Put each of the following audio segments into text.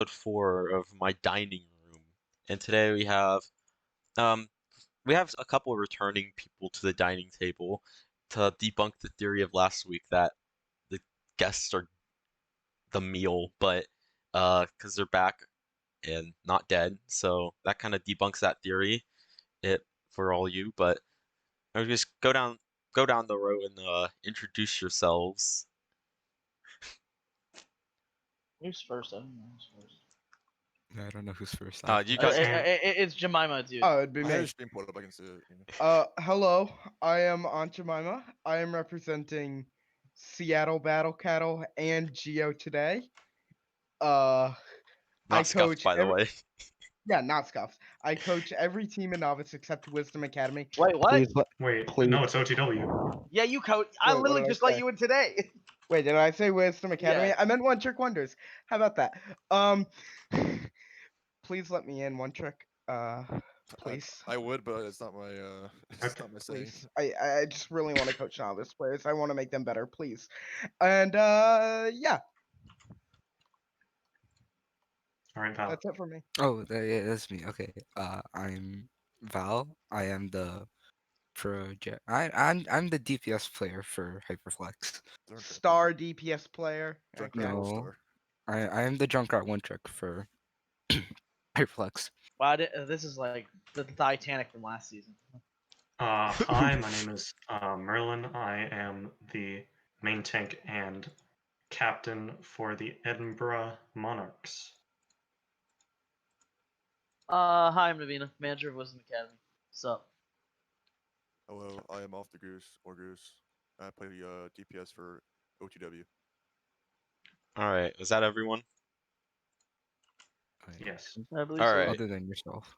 episode 4 of my dining room, and today um we have a couple of returning people to the dining table to debunk the theory of last week that the guests are the meal, but because they're back and not dead, so that kind of debunks that theory. It for all you, but I'll just go down the row and introduce yourselves. Who's first? I don't know who's first. Yeah, I don't know who's first. You guys. It's Jemima, dude. Oh, it'd be I had me. a stream pulled up. I can see it. Hello. I am Aunt Jemima. I am representing Seattle Battle Cattle and Geo today. I Not scuffed, coach by the way. Yeah, not scuffed. I coach every team in Novice except Wisdom Academy. Wait, what? Wait, please. no, it's OTW. Yeah, you coach. I Wait, what literally did I just let say? you in today. Wait, did I say Wisdom Academy? Yeah. I meant One Trick Wonders. How about that? Please let me in, One Trick. Please. I would, but it's not my it's not my saying. Please. I just really want to coach novice players. I want to make them better, please. And yeah, All right, Val. that's it for me. Oh, yeah, that's me. Okay. I'm Val. I am the project. I'm the DPS player for Hyperflex. Star DPS player. Drunk Okay. Rebel No. Star. I am the Junkrat one trick for Hyperflex. Wow, this is like the Titanic from last season. Hi, my name is Merlin. I am the main tank and captain for the Edinburgh Monarchs. Hi, I'm Nevino, manager of Wisdom Academy. What's up? Hello, I am Off the Goose or Goose. I play DPS for OTW. All right, is that everyone? Yes. I believe All so. right. Other than yourself.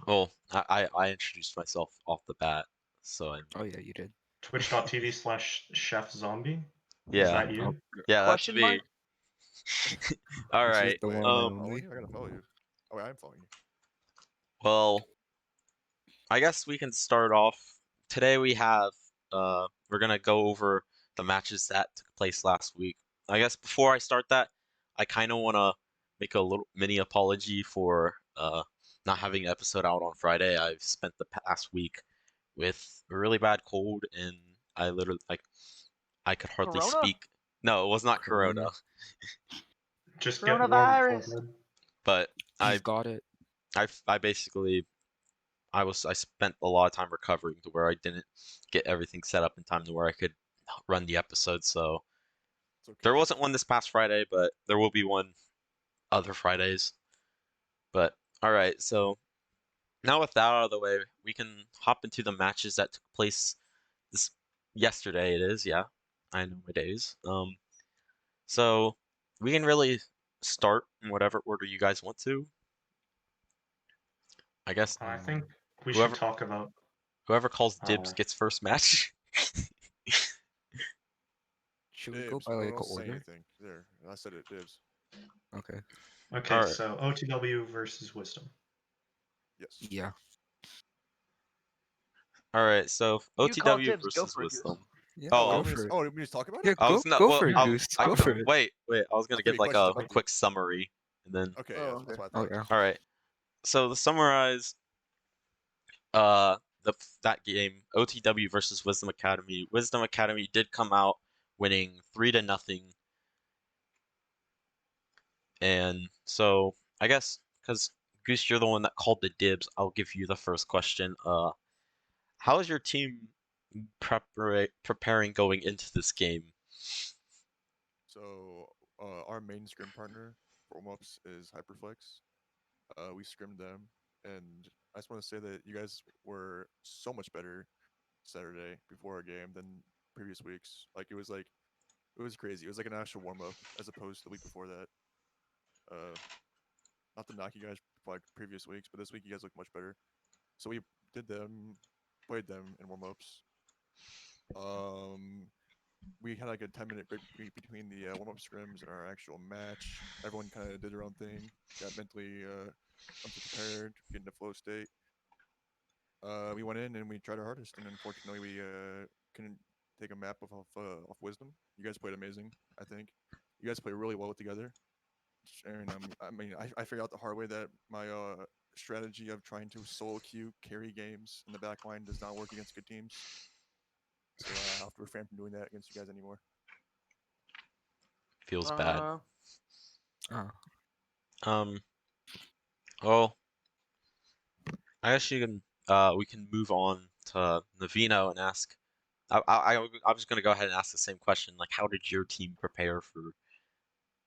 Well, I introduced myself off the bat, so Oh yeah, you did. Twitch.tv/Chef Zombie. yeah, Is that you? yeah, that's Question me. mark? All This is right. the Wait, one am I and following only. you? I gotta follow you. Oh, wait, I'm following you. Well, I guess we can start off. Today we're gonna go over the matches that took place last week. I guess before I start that, I kind of want to make a little mini apology for not having an episode out on Friday. I've spent the past week with a really bad cold, and I literally I could hardly Corona? speak. No, it was not Corona, Corona. Just get warm Coronavirus. before bed. but He's got it. I basically I spent a lot of time recovering to where I didn't get everything set up in time to where I could run the episode. So It's okay. there wasn't one this past Friday, but there will be one other Fridays. But all right, so now with that out of the way, we can hop into the matches that took place yesterday. It is, yeah, I know my days. So we can really start in whatever order you guys want to. I guess I think we Whoever- should talk about. whoever calls dibs gets first match. Should we go Dibs. by No, like a don't say order? anything. There, I said it. Dibs. Okay. Okay, Alright. so OTW versus Wisdom. Yes. Yeah. All right, so You call OTW dibs, go versus for it, Goose. Wisdom. Yeah. Oh, go we for just, it. oh, did we just talk about Yeah, it? I go, was not. go well, for it, I- Goose. I- Go for it. Wait. I was gonna That's give pretty like a questionable. quick summary, and then. Okay, Oh, yeah, okay. that's what I Oh thought. yeah. All right. So to summarize, that game, OTW versus Wisdom Academy. Wisdom Academy did come out winning 3-0, and so I guess because Goose, you're the one that called the dibs, I'll give you the first question. How is your team preparing going into this game? So, our main scrim partner for warm-ups is Hyperflex. We scrimmed them, and I just want to say that you guys were so much better Saturday before our game than previous weeks. It was crazy. It was like an actual warm-up as opposed to the week before that. Not to knock you guys for like previous weeks, but this week you guys look much better. So we played them in warm-ups. We had like a 10-minute break between the warm-up scrims and our actual match. Everyone kind of did their own thing, got mentally prepared, get into flow state. We went in and we tried our hardest, and unfortunately we couldn't take a map off Wisdom. You guys played amazing, I think. You guys played really well together. And I mean, I figured out the hard way that my strategy of trying to solo queue carry games in the back line does not work against good teams. So I have to refrain from doing that against you guys anymore. Feels bad. Oh. Well, I guess you can. We can move on to Nevino and ask. I was gonna go ahead and ask the same question. Like, how did your team prepare for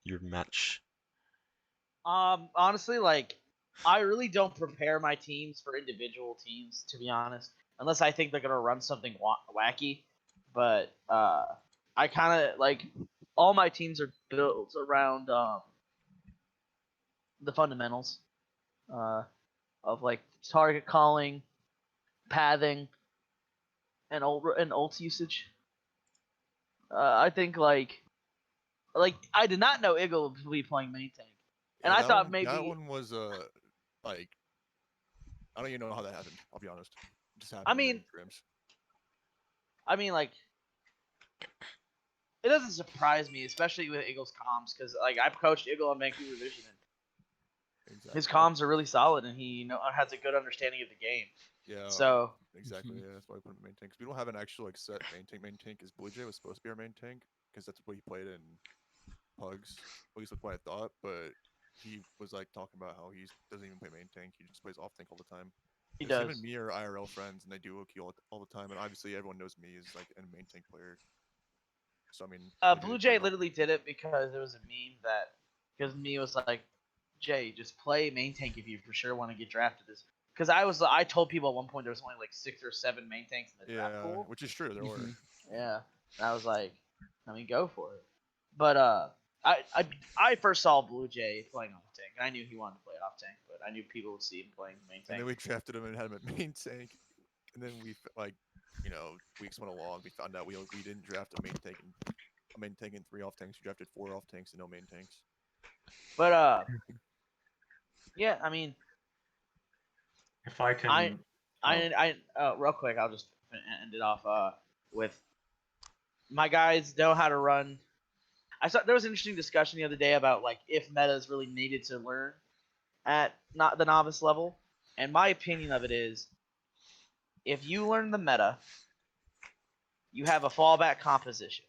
your match? Honestly, like, I really don't prepare my teams for individual teams, to be honest, unless I think they're gonna run something wacky. But I kind of like all my teams are built around the fundamentals uh, of like target calling, pathing, and ult usage. I think like I did not know Eagle would be playing main tank, and Yeah, I thought that maybe one was like I don't even know how that happened. I'll be honest. It just I happened mean during scrims. I mean like it doesn't surprise me, especially with Eagle's comms, because like I've coached Eagle on Vancouver Vision, and Exactly. his comms are really solid, and he has a good understanding of the game. Yeah. So Exactly. Yeah, that's why we put him main tank. 'Cause we don't have an actual like set main tank. Main tank is Blue Jay was supposed to be our main tank because that's what he played in Pugs. At least that's what I thought. But he was like talking about how he doesn't even play main tank. He just plays off tank all the time. he Because him and does. me are IRL friends, and they duo queue all the time. And obviously, everyone knows me as like a main tank player. So I mean, Blue Jay Jay plays off literally did it because there was a meme that because me was like, Jay, just play main tank if you for sure want to get drafted. Because I told people at one point there was only like 6 or 7 main tanks in the draft Yeah, pool. which is true. There were. Yeah, and I was like, I mean, go for it. But I first saw Blue Jay playing off tank, and I knew he wanted to play off tank, but I knew people would see him playing main And tank. then we drafted him and had him at main tank. And then like, weeks went along. We found out we didn't draft a main tank and 3 off tanks. We drafted 4 off tanks and no main tanks. But yeah, I mean, If I I can, real quick, I'll just end it off with my guys know how to run. I saw there was an interesting discussion the other day about like if meta is really needed to learn at not the novice level, and my opinion of it is if you learn the meta, you have a fallback composition.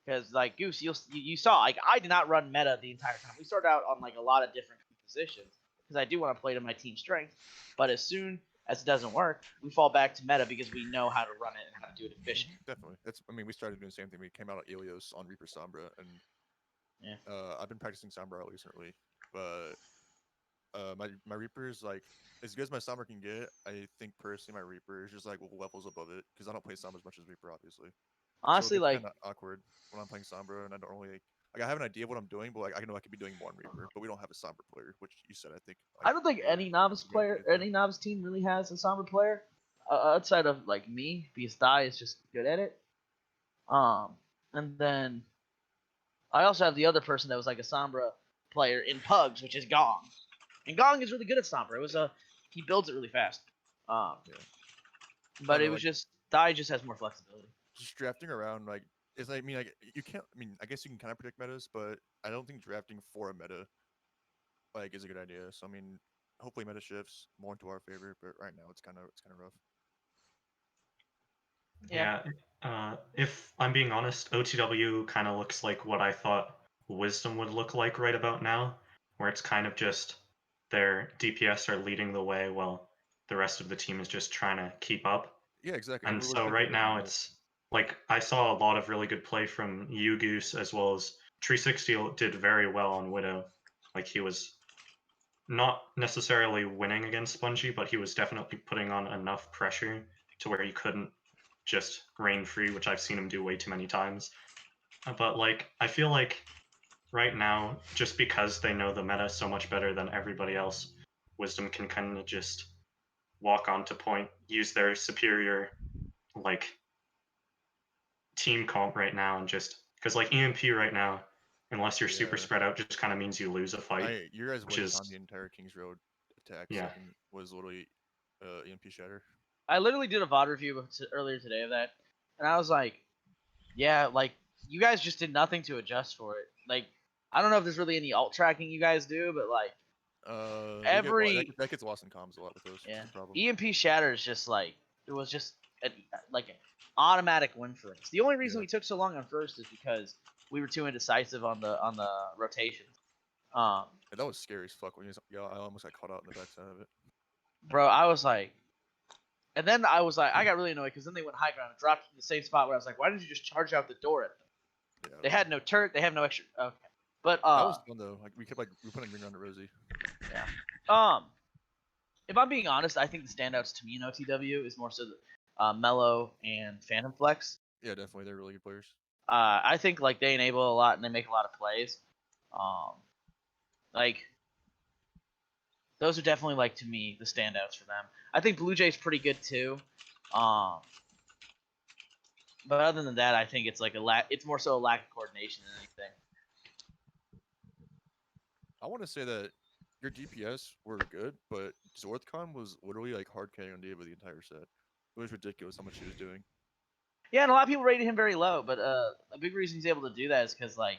Because like Goose, you saw like I did not run meta the entire time. We started out on like a lot of different compositions because I do want to play to my team's strength. But as soon as it doesn't work, we fall back to meta because we know how to run it and how to do it efficiently. Definitely. We started doing the same thing. We came out of Ilios on Reaper Sombra, and Yeah. I've been practicing Sombra recently, but my Reaper is like as good as my Sombra can get. I think personally my Reaper is just like levels above it because I don't play Sombra as much as Reaper, obviously. So it Honestly, gets like kind of awkward when I'm playing Sombra, and I don't really like I have an idea of what I'm doing, but like I know I could be doing more on Reaper. But we don't have a Sombra player, which you said I think. Like, I don't think any novice we're going player, to get any novice team really has a Sombra player outside of like me because Dai is just good at it. And then I also have the other person that was like a Sombra player in Pugs, which is Gong. And Gong is really good at Sombra. It was he builds it really fast. Yeah. But No, it was like just Dai just has more flexibility. just drafting around like is I mean like you can't I mean I guess you can kind of predict metas, but I don't think drafting for a meta like is a good idea. So I mean hopefully meta shifts more into our favor, but right now it's kind of rough. Yeah. if I'm being honest, OTW kind of looks like what I thought Wisdom would look like right about now, where it's kind of just their DPS are leading the way while the rest of the team is just trying to keep up. Yeah, exactly. And We're so thinking right of it like now that. it's like I saw a lot of really good play from you Goose as well as 360 did very well on Widow. Like he was not necessarily winning against Spongy, but he was definitely putting on enough pressure to where he couldn't just reign free, which I've seen him do way too many times. But like I feel like right now, just because they know the meta so much better than everybody else, Wisdom can kind of just walk onto point, use their superior like team comp right now, and just because like EMP right now, unless you're super Yeah. spread out, just kind of means you lose a fight, Your guys' which win is on the entire Kings Road attack yeah. second was literally EMP Shatter. I literally did a VOD review earlier today of that, and I was like, yeah, like you guys just did nothing to adjust for it. Like I don't know if there's really any alt tracking you guys do, but like That gets lost in comms a lot with us. yeah, That's the problem. EMP shatter is just like it was just like an automatic win for us. The only reason Yeah. we took so long on first is because we were too indecisive on the rotations. And that was scary as fuck when I almost got caught out in the backside of it. Bro, I was like, and then I was like, I got really annoyed because then they went high ground and dropped in the same spot where I was like, why didn't you just charge out the door at them? Yeah. They had no turret, they have no extra. Okay, but that was fun though. Like we were putting green around the Rosie. if I'm being honest, I think the standouts to me in OTW is more so Mello and Phantom Flex. Yeah, definitely. They're really good players. I think like they enable a lot and they make a lot of plays. Like those are definitely like to me the standouts for them. I think Blue Jay's pretty good too. But other than that, I think it's like it's more so a lack of coordination than anything. I want to say that your DPS were good, but Zorthcon was literally like hard carrying on Diva the entire set. It was ridiculous how much he was doing. Yeah, and a lot of people rated him very low, but a big reason he's able to do that is because like,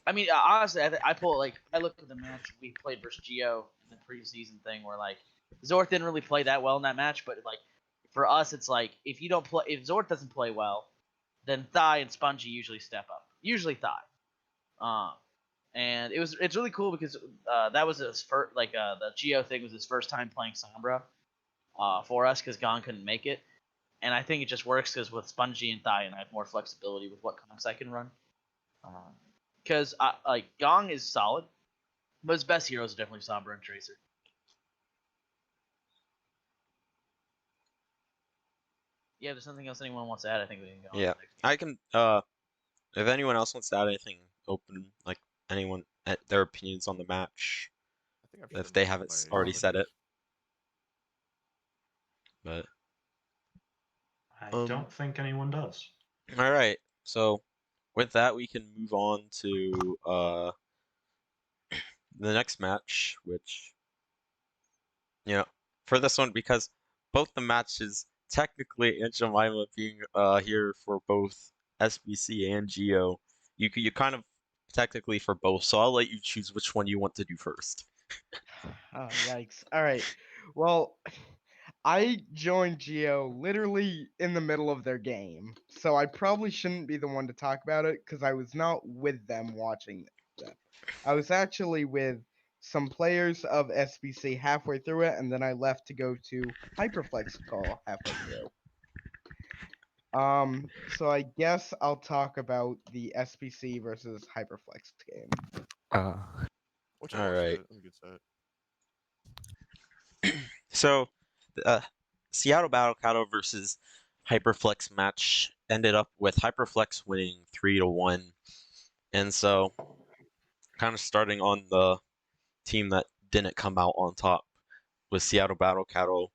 I mean, honestly, I look at the match we played versus Geo in the preseason thing where like Zorth didn't really play that well in that match, but like for us, it's like if Zorth doesn't play well, then Thigh and Spongy usually step up. Usually Thigh. And it's really cool because that was his first the Geo thing was his first time playing Sombra for us because Gon couldn't make it. And I think it just works because with Spongy and Thigh, and I have more flexibility with what comps I can run. Because like Gong is solid, but his best heroes are definitely Sombra and Tracer. Yeah, if there's something else anyone wants to add, I think we can go on. Yeah, to the next. I can. If anyone else wants to add anything, open like anyone their opinions on the match, I think I've if said they most of haven't my already said it. comments. But I don't think anyone does. all right, so with that, we can move on to the next match, which for this one because both the matches technically and Jemima being here for both SBC and Geo, you kind of technically for both. So I'll let you choose which one you want to do first. Oh, yikes. All right. Well, I joined Geo literally in the middle of their game, so I probably shouldn't be the one to talk about it because I was not with them watching them. I was actually with some players of SBC halfway through it, and then I left to go to Hyperflex call halfway through. So I guess I'll talk about the SBC versus Hyperflex game. Which I All watched right. it. That was a good set. So, Seattle Battle Cattle versus Hyperflex match ended up with Hyperflex winning 3-1, and so kind of starting on the team that didn't come out on top with Seattle Battle Cattle.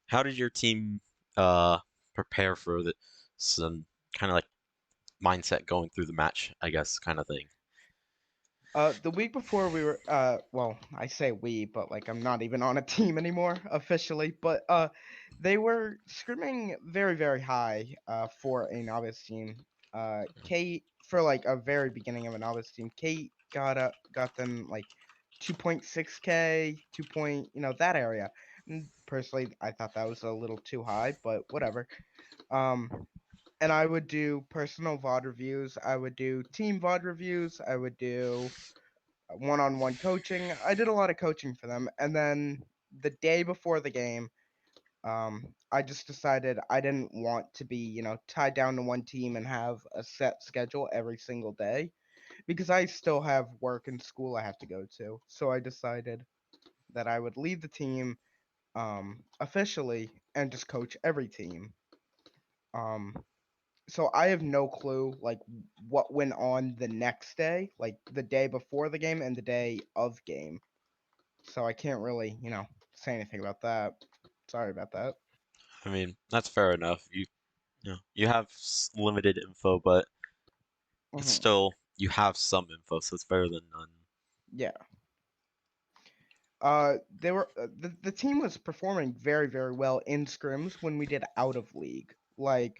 How did your team prepare for some kind of like mindset going through the match, I guess, kind of thing? The week before we were, well, I say we, but like I'm not even on a team anymore officially, but they were scrimming very, very high, for a novice team. Kate, for like a very beginning of a novice team, Kate got them like 2.6K, 2 point, that area. And personally, I thought that was a little too high, but whatever. And I would do personal VOD reviews, I would do team VOD reviews, I would do one-on-one coaching. I did a lot of coaching for them, and then the day before the game, I just decided I didn't want to be, tied down to one team and have a set schedule every single day because I still have work and school I have to go to. So I decided that I would leave the team officially and just coach every team. Um, so I have no clue like what went on the next day, like the day before the game and the day of game. So I can't really, say anything about that. Sorry about that. I mean, that's fair enough. You have limited info, but it's Mhm. still you have some info, so it's better than none. Yeah. They were the team was performing very, very well in scrims when we did out of league. Like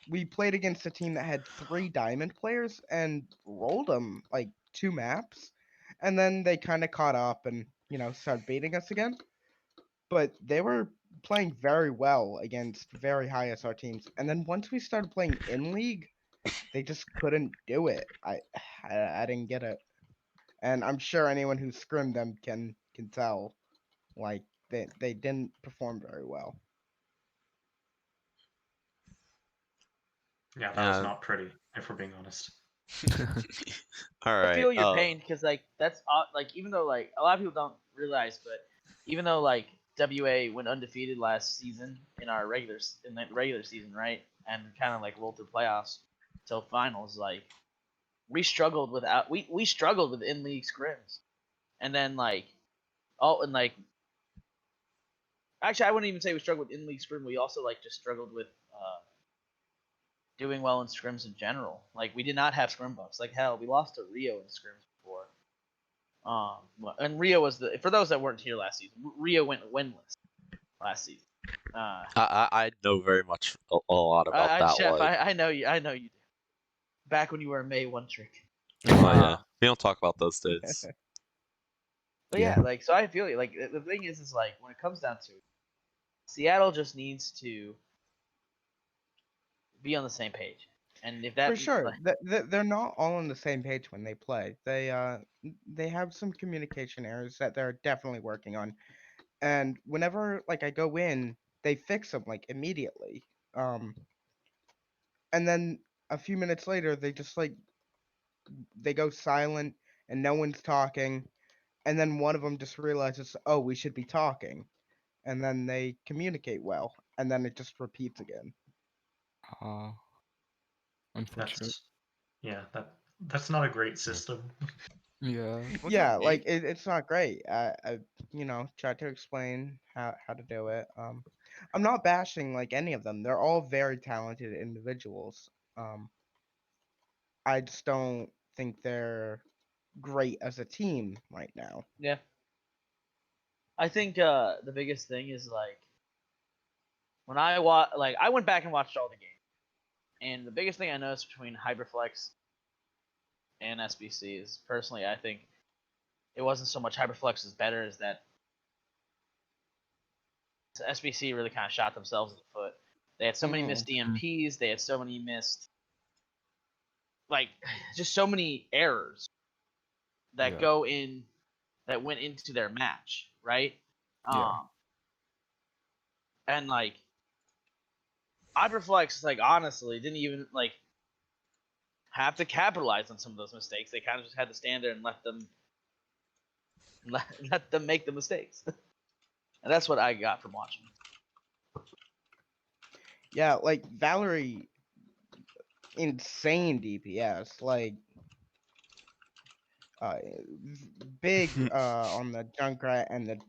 we played against a team that had 3 diamond players and rolled them like 2 maps, and then they kind of caught up and started beating us again. But they were playing very well against very high SR teams, and then once we started playing in league, they just couldn't do it. I didn't get it, and I'm sure anyone who scrimmed them can tell. Like they didn't perform very well. Yeah, that was Yeah. not pretty, if we're being honest. All I right. feel your pain because like that's like even though like a lot of people don't realize, but even though like WA went undefeated last season in our in the regular season, right, and kind of like rolled through playoffs till finals, like we struggled with in league scrims, and then like and like actually I wouldn't even say we struggled with in league scrim. We also like just struggled with doing well in scrims in general. Like we did not have scrim buffs. Like hell, we lost to Rio in scrims before. And Rio was for those that weren't here last season. Rio went winless last season. I know very much a lot about that Chef, one. I know you. I know you do. Back when you were a May one trick. Oh yeah, we don't talk about those days. But Yeah. yeah, like so I feel you. Like the thing is like when it comes down to it, Seattle just needs to be on the same page. And if that For sure, like, they're not all on the same page when they play. They have some communication errors that they're definitely working on. And whenever like I go in, they fix them like immediately. Um, and then a few minutes later, they just like they go silent and no one's talking. And then one of them just realizes, oh, we should be talking, and then they communicate well, and then it just repeats again. Uh, unfortunate. That's yeah, that's not a great system. Yeah. Was Yeah, it me? like it's not great. I tried to explain how to do it. I'm not bashing like any of them. They're all very talented individuals. Um, I just don't think they're great as a team right now. yeah, I think the biggest thing is like when I went back and watched all the games, and the biggest thing I noticed between Hyperflex and SBC is personally I think it wasn't so much Hyperflex is better as that SBC really kind of shot themselves in the foot. They had so many missed DMPs. They had so many missed, like, just so many errors that Yeah. that went into their match, right? Yeah. And like Hyperflex, like honestly, didn't even like have to capitalize on some of those mistakes. They kind of just had to stand there and let them make the mistakes. And that's what I got from watching. Yeah, like Valerie, insane DPS. Like uh, big on the Junkrat and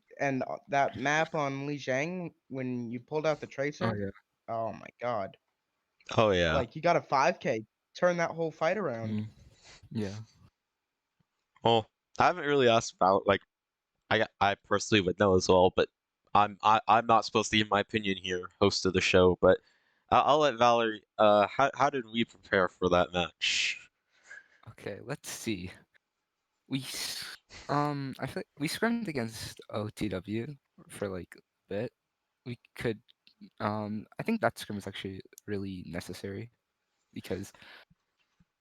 that map on Li Zhang when you pulled out the Oh tracer. yeah. Oh my god! Oh yeah. Like you got a 5K, turn that whole fight around. Mm, yeah. Well, I haven't really asked about like I personally would know as well, but I'm not supposed to give my opinion here, host of the show. But I'll let Valerie. How did we prepare for that match? Okay. Let's see. We I feel like we scrimmed against OTW for like a bit. We could I think that scrim is actually really necessary because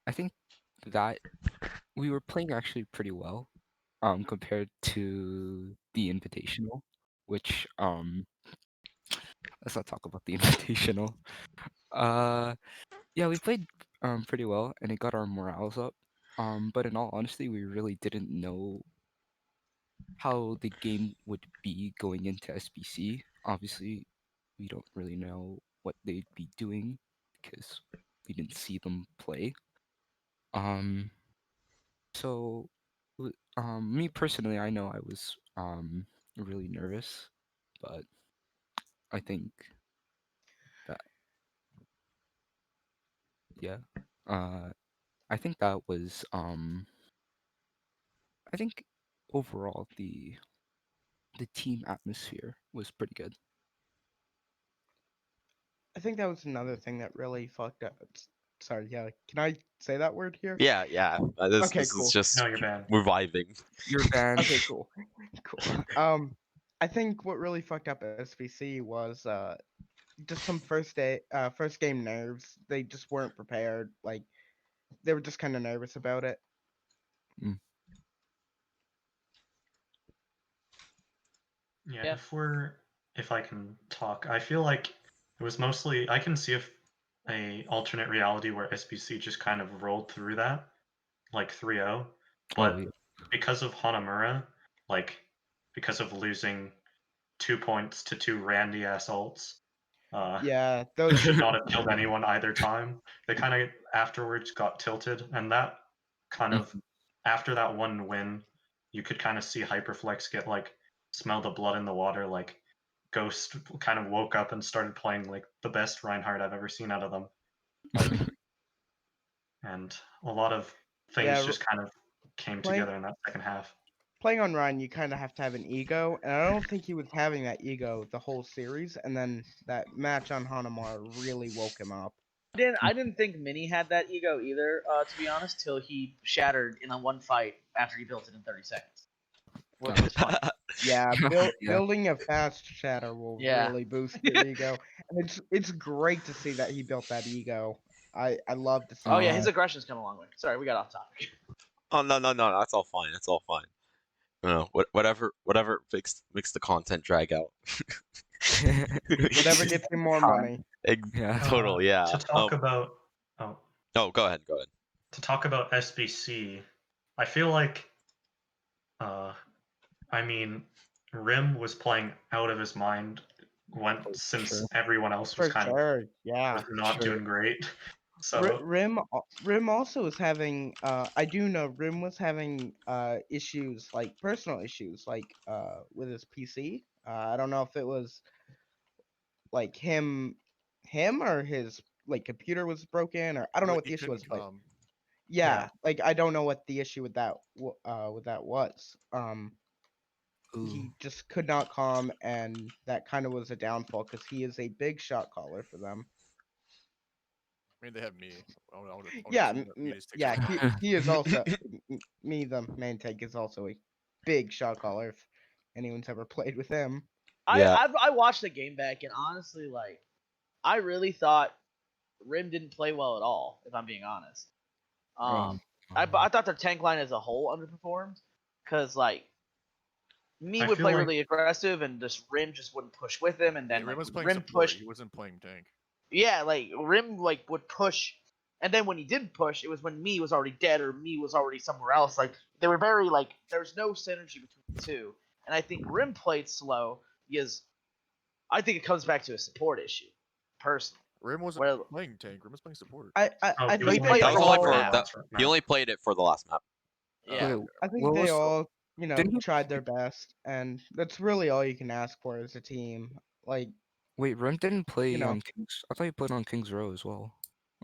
I think that we were playing actually pretty well compared to the invitational, which let's not talk about the invitational. Uh yeah, we played pretty well and it got our morales up. But in all honesty, we really didn't know how the game would be going into SBC. Obviously, we don't really know what they'd be doing because we didn't see them play. Um, so, me personally, I know I was really nervous, but I think that yeah, uh, I think that was I think overall the team atmosphere was pretty good. I think that was another thing that really fucked up. sorry, yeah. Can I say that word here? Yeah. This Okay, this is cool. just No, you're banned. we're vibing. You're banned. Okay, cool. Cool. I think what really fucked up SVC was just some first game nerves. They just weren't prepared. Like they were just kind of nervous about it. Mm. Yeah, if I can talk, I feel like it was mostly I can see if a alternate reality where SBC just kind of rolled through that, like 3-0, Oh, but yeah. because of Hanamura, like because of losing 2 points to two randy ass ults, Yeah, that those. should not have killed anyone either time. They kind of afterwards got tilted, and that kind of after that one win, you could kind of see Hyperflex get like smell the blood in the water. Like Ghost kind of woke up and started playing like the best Reinhardt I've ever seen out of them. Like, and a lot of things Yeah, just kind of came playing together in that second half. playing on Ryan, you kind of have to have an ego, and I don't think he was having that ego the whole series. And then that match on Hanamar really woke him up. I didn't think Mini had that ego either, to be honest, till he shattered in a one fight after he built it in 30 seconds, which was funny. Yeah, Yeah. building a fast shatter will Yeah. really boost your ego, and it's great to see that he built that ego. I love to see Oh yeah, that. his aggression's come a long way. Sorry, we got off topic. Oh no, that's all fine. That's all fine. No, whatever makes the content drag out. Whatever gets him more money. Yeah. Totally, yeah. To talk about oh, No, go ahead. to talk about SBC, I feel like, I mean, Rim was playing out of his mind since Sure. everyone else was For kind of sure, yeah. not Sure. doing great. So Rim also was having I do know Rim was having issues like personal issues like with his PC. I don't know if it was like him or his like computer was broken or I don't know what He the issue was, couldn't but come. yeah, like I don't know what the issue with that was. Ooh. He just could not calm, and that kind of was a downfall because he is a big shot caller for them. I mean, they have me. I want Yeah, to me just take yeah, some. he is also me. The main tank is also a big shot caller. If anyone's ever played with him, Yeah. I watched the game back and honestly, like, I really thought Rim didn't play well at all. If I'm being honest, Um, I thought their tank line as a whole underperformed because like me I would feel play like really aggressive and just Rim just wouldn't push with him, and Yeah, then Rim like was when playing Rim support. pushed, He wasn't playing tank. yeah, like Rim like would push, and then when he did push, it was when me was already dead or me was already somewhere else. Like they were very like there was no synergy between the two, and I think Rim played slow because I think it comes back to a support issue, personally. Rim wasn't Where playing tank. Rim was playing support. oh, I he was he think only played they That for was the only whole support for on map. the that. last He map. only played it for the last map. Yeah. Wait, I think what they was all didn't he tried their best, and that's really all you can ask for as a team. Like wait, Rim didn't play know, on Kings. I thought he played on Kings Row as well.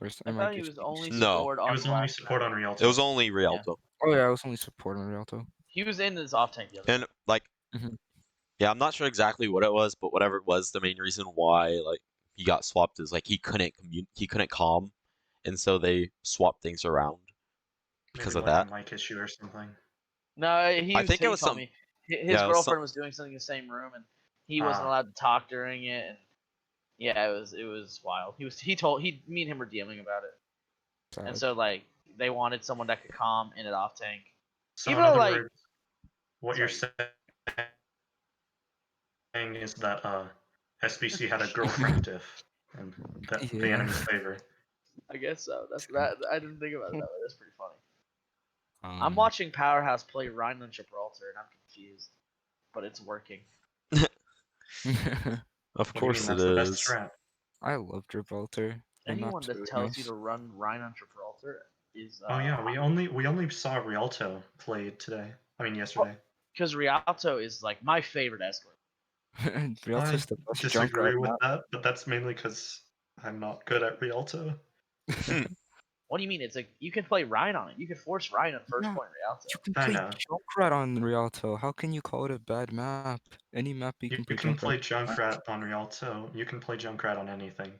I am I thought he getting was only confused? No, support He on was the only last support map. on it Rialto. was only Yeah. Rialto. Oh yeah, I was only supporting Rialto. He was in his off tank the other And day. like, Mhm. yeah, I'm not sure exactly what it was, but whatever it was, the main reason why like he got swapped is like he couldn't calm, and so they swapped things around because Maybe of like a that. mic issue or something. No, I think it he was told some me his yeah, it was some girlfriend was doing something in the same room and he wasn't Ah, allowed to talk during it. And yeah, it was wild. Me and him were dealing about it, and Sad. so like they wanted someone that could calm in an off tank. so Even in though other like words, what you're sorry, saying is that SBC had a girlfriend diff in the Yeah. enemy's favor. I guess so. That I didn't think about it that way. That's pretty funny. I'm Um, watching Powerhouse play Rhine on Gibraltar and I'm confused, but it's working. of What do you mean? course it That's the best is. strat. I love Gibraltar. The Anyone map's that really tells you nice. to run Rhine on Gibraltar is Oh yeah, we only saw Rialto play today. I mean yesterday. because Rialto is like my favorite escort. Rialto's I the best Junkrat disagree with map. that, but that's mainly because I'm not good at Rialto. What do you mean? It's like you can play Rhine on it. You can force Rhine on first Yeah, point Rialto. you can I play know. Junkrat on Rialto. How can you call it a bad map? Any map you You can play can Junkrat. play Junkrat on Rialto. You can play Junkrat on anything.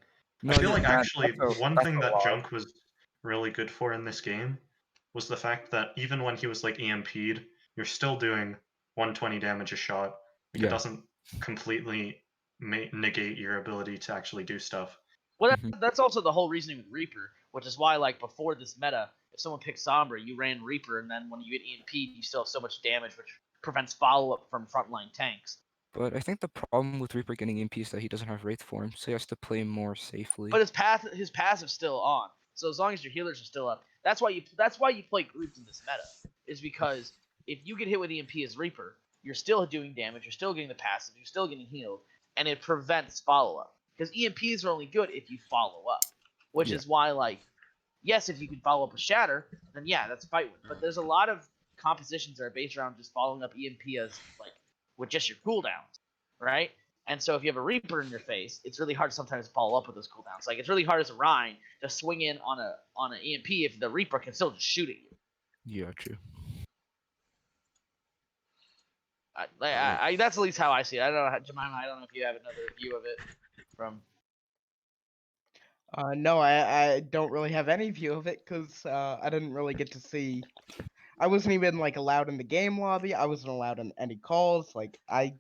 No, I feel you like can't. actually one That's thing a that lie. Junk was really good for in this game was the fact that even when he was like EMP'd, you're still doing 120 damage a shot. Like it Yeah. doesn't completely negate your ability to actually do stuff. Well, Mhm. that's also the whole reasoning with Reaper, which is why, like, before this meta, if someone picked Sombra, you ran Reaper, and then when you get EMP, you still have so much damage, which prevents follow-up from frontline tanks. But I think the problem with Reaper getting MP is that he doesn't have Wraith form, so he has to play more safely. But his passive's still on. So as long as your healers are still up, that's why you play groups in this meta. Is because if you get hit with EMP as Reaper, you're still doing damage, you're still getting the passive, you're still getting healed, and it prevents follow up. Because EMPs are only good if you follow up. Which Yeah. is why, like, yes, if you can follow up with Shatter, then yeah, that's fight with. But there's a lot of compositions that are based around just following up EMP as like with just your cooldowns, right? And so if you have a Reaper in your face, it's really hard to sometimes follow up with those cooldowns. Like it's really hard as a Rhine to swing in on an EMP if the Reaper can still just shoot at you. Yeah, true. That's at least how I see it. I don't know, Jemima. I don't know if you have another view of it from. No, I don't really have any view of it because I didn't really get to see. I wasn't even like allowed in the game lobby. I wasn't allowed in any calls. Like I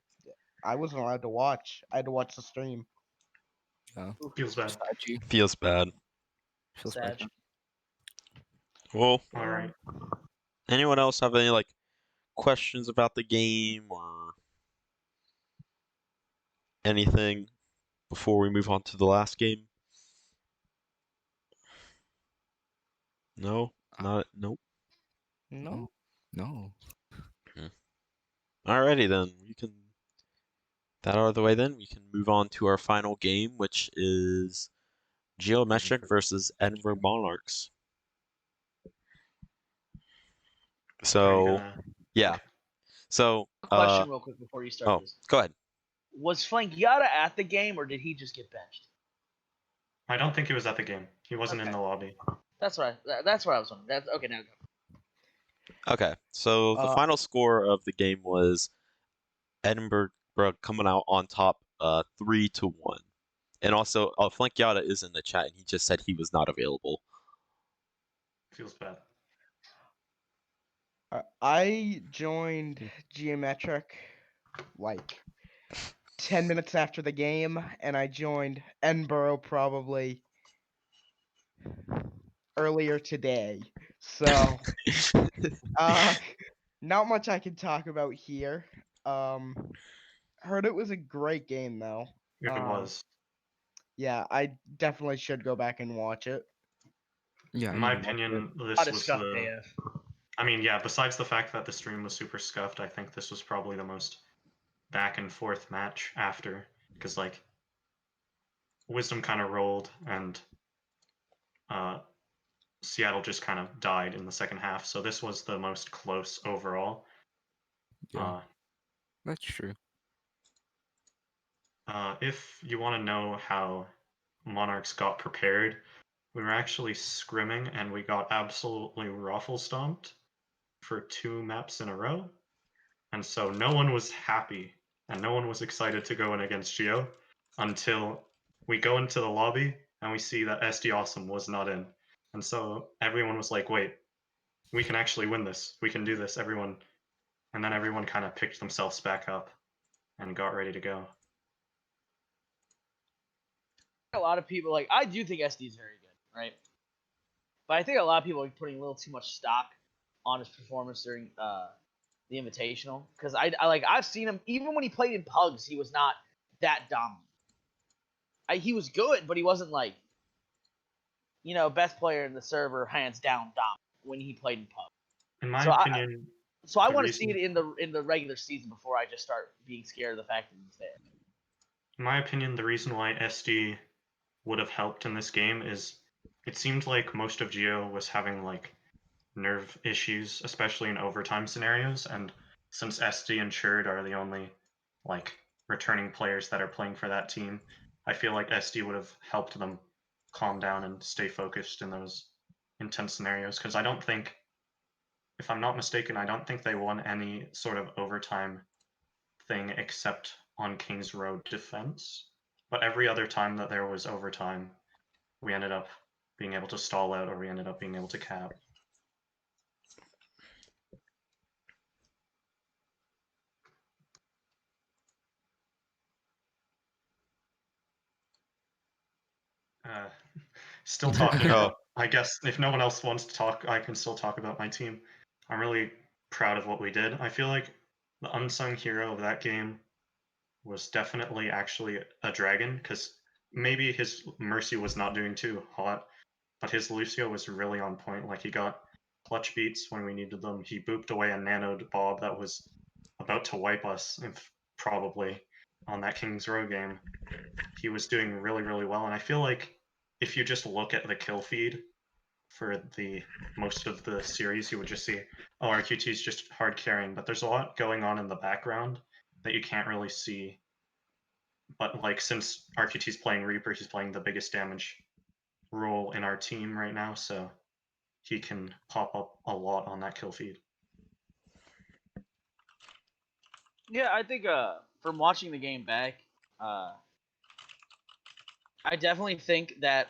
wasn't allowed to watch. I had to watch the stream. Yeah. Feels bad. Sad G. Feels bad. Feels bad. Sag. Well, All right. anyone else have any like questions about the game or anything before we move on to the last game? No, not nope. No. No. Alrighty then, we can that out of the way. Then we can move on to our final game, which is Geometric versus Edinburgh Monarchs. Are you So gonna? yeah, Okay. so Question real quick before you start oh, this: go ahead. Was Flankiata at the game or did he just get benched? I don't think he was at the game. He wasn't in Okay. the lobby. That's what I was wondering. That's okay. Now go. Okay, so the Uh, final score of the game was Edinburgh coming out on top, 3-1. And also, Flankiata is in the chat, and he just said he was not available. Feels bad. I joined Geometric like 10 minutes after the game, and I joined Edinburgh probably earlier today. So, uh, not much I can talk about here. Heard it was a great game though. It was. Yeah, I definitely should go back and watch it. Yeah, I In need my to watch it. opinion, Out this of was scuff the. AF. I mean, yeah. Besides the fact that the stream was super scuffed, I think this was probably the most back and forth match after, because like Wisdom kind of rolled and uh, Seattle just kind of died in the second half. So this was the most close overall. Yeah, that's true. If you want to know how Monarchs got prepared, we were actually scrimming and we got absolutely ruffle stomped for 2 maps in a row. And so no one was happy and no one was excited to go in against Geo until we go into the lobby and we see that SD Awesome was not in. And so everyone was like, wait, we can actually win this. We can do this, everyone. And then everyone kind of picked themselves back up and got ready to go. A lot of people like I do think SD is very good, right? But I think a lot of people are putting a little too much stock on his performance during the Invitational because I've seen him even when he played in Pugs, he was not that dominant. He was good, but he wasn't like best player in the server hands down dominant when he played in Pugs. In my So opinion, I the want to see reason- it in the regular season before I just start being scared of the fact that he's there. in my opinion, the reason why SD would have helped in this game is it seemed like most of Geo was having like nerve issues, especially in overtime scenarios, and since SD and Sherd are the only like returning players that are playing for that team, I feel like SD would have helped them calm down and stay focused in those intense scenarios. Because I don't think, if I'm not mistaken, I don't think they won any sort of overtime thing except on King's Road defense. But every other time that there was overtime, we ended up being able to stall out, or we ended up being able to cap. Still talking Oh. about, I guess if no one else wants to talk, I can still talk about my team. I'm really proud of what we did. I feel like the unsung hero of that game was definitely actually a dragon, because maybe his Mercy was not doing too hot, but his Lucio was really on point. Like, he got clutch beats when we needed them. He booped away a nanoed Bob that was about to wipe us, if probably, on that King's Row game. He was doing really, really well, and I feel like if you just look at the kill feed for the most of the series, you would just see, oh, RQT is just hard carrying, but there's a lot going on in the background that you can't really see. But like, since RQT's playing Reaper, he's playing the biggest damage role in our team right now, so he can pop up a lot on that kill feed. Yeah, I think from watching the game back, I definitely think that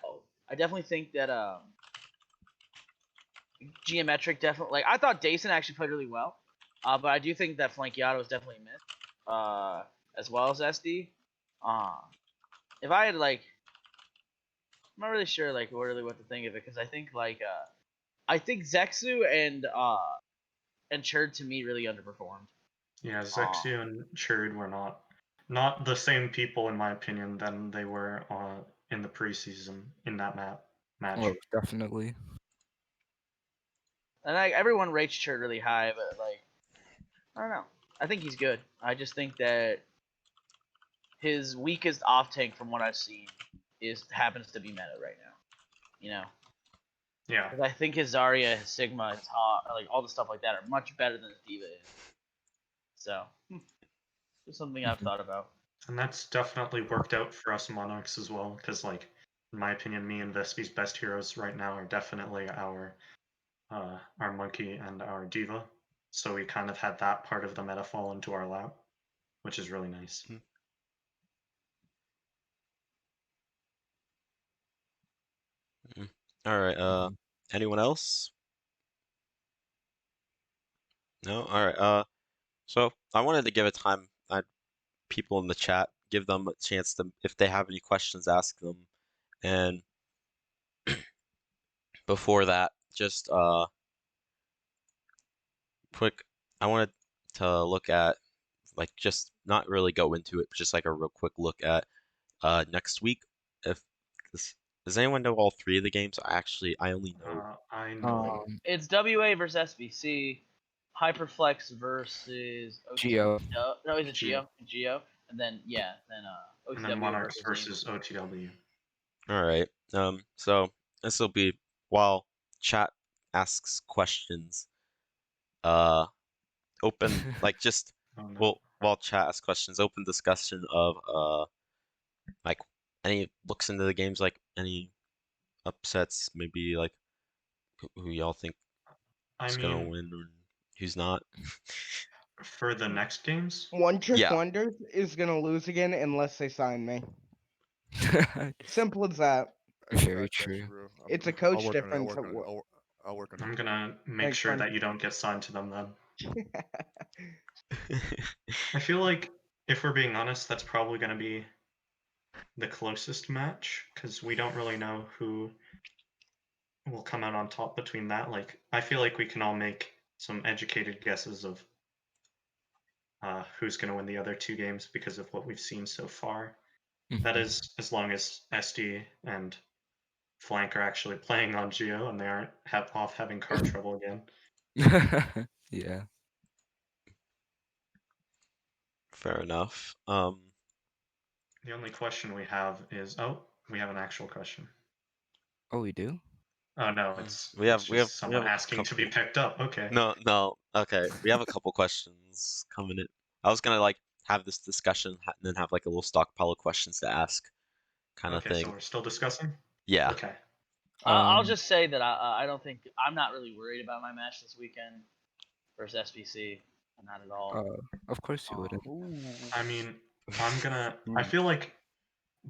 Geometric definitely, like, I thought Dason actually played really well, but I do think that Flankiato was definitely missed, as well as SD. If I had like, I'm not really sure like really what to think of it, because I think I think Zexu and Churd to me really underperformed. Yeah, Zexu and Churd were not the same people, in my opinion, than they were in the preseason in that match. Oh, definitely. And like everyone rates Churd really high, but like, I don't know. I think he's good. I just think that his weakest off tank from what I've seen happens to be meta right now. You know, Yeah. because I think his Zarya, his Sigma, his Hawk, like all the stuff like that are much better than his D.Va is. So, just something I've thought about. And that's definitely worked out for us Monarchs as well, because, like, in my opinion, me and Vespi's best heroes right now are definitely our Monkey and our Diva. So we kind of had that part of the meta fall into our lap, which is really nice. All right. Anyone else? No. All right. So I wanted to give a time. People in the chat, give them a chance to, if they have any questions, ask them. And before that, just quick, I wanted to look at, like, just not really go into it, but just like a real quick look at next week. If does anyone know all three of the games? I only know. I know. It's WA versus SBC, Hyperflex versus Geo. No, is it Geo? And then And OTW then Monarchs versus versus OTW. All right. So this will be while chat asks questions. Open like just Oh, no. well while chat asks questions, open discussion of like any looks into the games, like any upsets, maybe like who y'all think I is gonna mean, win or who's not. for the next games, One Trick Yeah. Wonders is gonna lose again unless they sign me. Simple as that. Very Got you, true. bro. It's a I'll coach work on it. I'll difference. work on it. I'll work on I'm it. gonna make Thanks, sure Bungie. that you don't get signed to them then. I feel like, if we're being honest, that's probably gonna be the closest match, because we don't really know who will come out on top between that. Like, I feel like we can all make some educated guesses of who's going to win the other two games because of what we've seen so far. That is, as long as SD and Flank are actually playing on Geo and they aren't off having car trouble again. Yeah. Fair enough. The only question we have is, we have an actual question. Oh, we do? Oh no, we have just someone a asking to be couple. picked up. Okay. No. Okay, we have a couple questions coming in. I was gonna like have this discussion and then have like a little stockpile of questions to ask, kind of Okay, so thing. we're still discussing? Yeah. Okay. I'll just say that I don't think I'm not really worried about my match this weekend versus SBC. Not at all. Of course you wouldn't. I mean, I feel like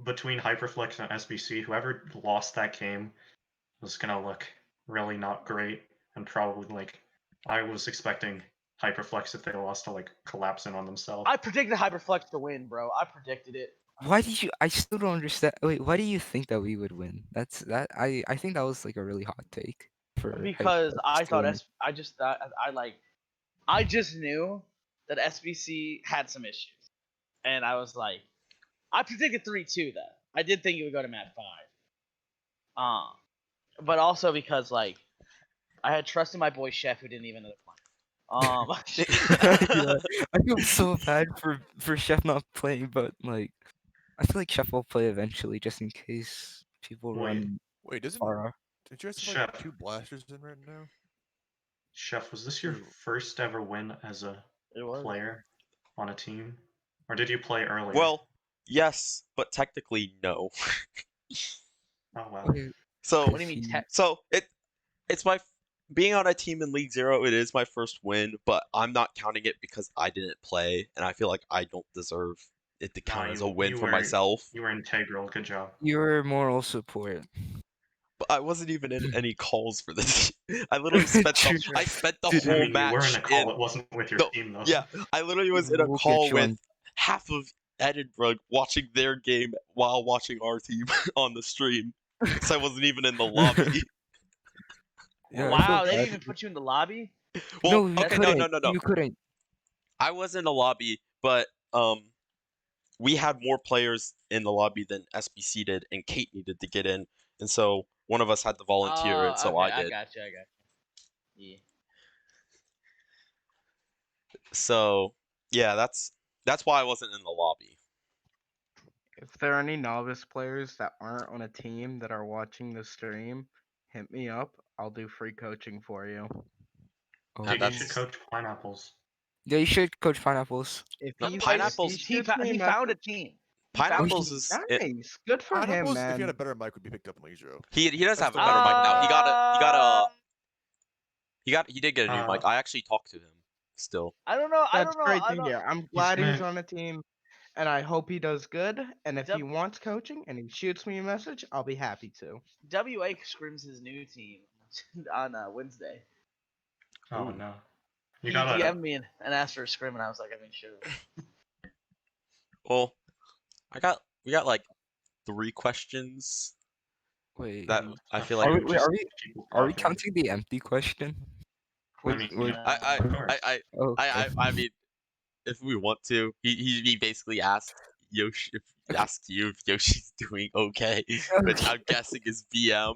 between Hyperflex and SBC, whoever lost that game was gonna look really not great, and probably like I was expecting Hyperflex if they lost to like collapse in on themselves. I predicted Hyperflex to win, bro. I predicted it. Why did you? I still don't understand. Wait, why do you think that we would win? That's that. I think that was like a really hot take for Because I Hyperflex to thought win. I just thought I just knew that SBC had some issues, and I was like, I predicted 3-2 though. I did think it would go to Mat 5. But also because like I had trust in my boy Chef who didn't even know the plan. Yeah, I feel so bad for Chef not playing, but like I feel like Chef will play eventually, just in case people Wait. run Wait, didn't Farah. you guys have like Chef. 2 blasters in right now? Chef, was this your Ooh. first ever win as a It was. player on a team, or did you play earlier? Well, yes, but technically no. Oh wow. Okay, So What do you mean? so it's my being on a team in League Zero. It is my first win, but I'm not counting it because I didn't play, and I feel like I don't deserve it to count as a win for myself. You were integral. Good job. your moral support. But I wasn't even in any calls for this. I literally spent True. I spent the Dude, I whole mean, you were in match a call. It wasn't with your no, team though. yeah, I literally was in a We'll get call you with on. half of Edinburgh watching their game while watching our team on the stream. So I wasn't even in the lobby. Yeah, I feel Wow, they bad. didn't even put you in the lobby. Well, No, you okay, couldn't. no. You couldn't. I was in the lobby, but we had more players in the lobby than SBC did, and Kate needed to get in, and so one of us had to volunteer, and so Okay, I I did. got you. Yeah. So yeah, that's why I wasn't in the lobby. If there are any novice players that aren't on a team that are watching the stream, hit me up. I'll do free coaching for you. Oh, Dude, you should That's coach pineapples. yeah, you should coach pineapples. If no, he Anyways, pineapples. shoots me a he found a message, team. He found a Pineapples team. is it, nice, good for him, Pineapples, if he had a man. better mic, would be picked up in League Zero. he does That's have a the better one mic now. thing. He did get a new mic. I actually talked to him still. I don't know. That's great I to don't. hear. I'm He's glad he's gonna. on a team, and I hope he does good. And if he Dub- wants coaching and he shoots me a message, I'll be happy to. WA scrims his new team on Wednesday. Oh Ooh. no. He You gotta. DM'd me and asked for a scrim, and I was like, I mean, sure. Well, we got like 3 questions Wait, that What I the feel fuck? like are we, wait, Just people talking. counting the empty question? I mean, Wait, yeah, I of course. oh, I mean if we want to, he basically asked Yoshi asked you if Yoshi's doing okay, which I'm guessing is BM.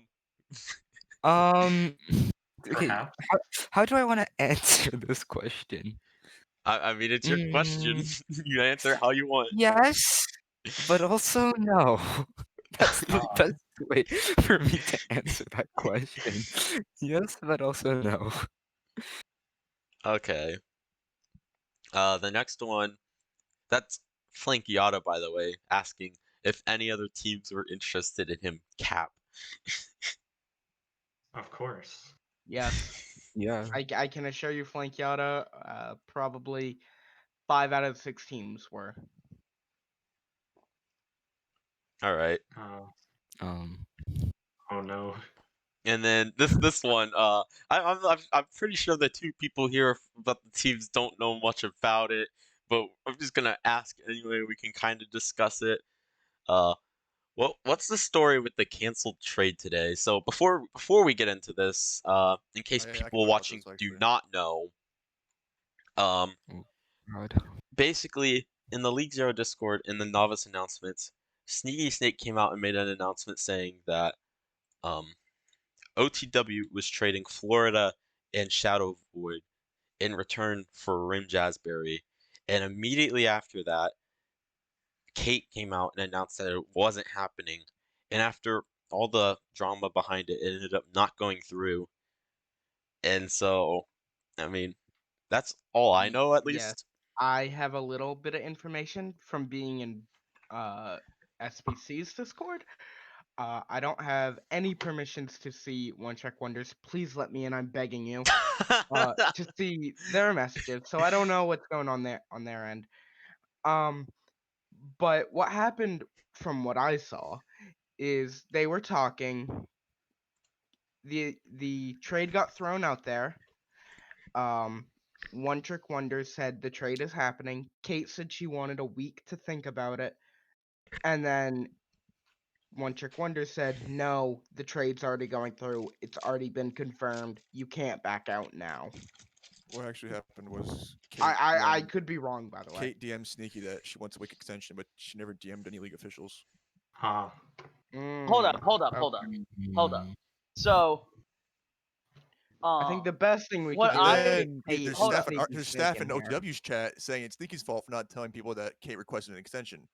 um, okay, Perhaps. how do I want to answer this question? I mean it's your question. You answer how you want. Yes, but also no. That's the best way for me to answer that question. Yes, but also no. Okay. The next one, that's Flankiata, by the way, asking if any other teams were interested in him. Cap. Of course. Yes, Yeah. I can assure you, Flankiata, probably 5 out of 6 teams were. All right. Um. Oh no. And then this one, I'm pretty sure the two people here about the teams don't know much about it, but I'm just gonna ask anyway. We can kind of discuss it. What's the story with the canceled trade today? So before we get into this, in case I can people talk about watching this, do actually. not know, God. basically in the League Zero Discord in the novice announcements, Sneaky Snake came out and made an announcement saying that OTW was trading Florida and Shadow Void in return for Rim Jazzberry, and immediately after that, Kate came out and announced that it wasn't happening. And after all the drama behind it, it ended up not going through. And so, I mean, that's all I know at Yes, least. I have a little bit of information from being in SPC's Discord. I don't have any permissions to see One Track Wonders. Please let me in. I'm begging you. To see their messages. So I don't know what's going on there on their end. Um, But what happened from what I saw is they were talking. The trade got thrown out there. One Trick Wonder said the trade is happening. Kate said she wanted a week to think about it, and then One Trick Wonder said, "No, the trade's already going through. It's already been confirmed. You can't back out now." What actually happened was I could be wrong, by the way. Kate DM'd Sneaky that she wants a week extension, but she never DM'd any league officials. Huh. Hold up, Mm, hold up, okay. hold up, hold up. So, I think the best thing we what could And do is I get then Kate there's hold and up. staff in Sneaky in here. OTW's chat saying it's Sneaky's fault for not telling people that Kate requested an extension.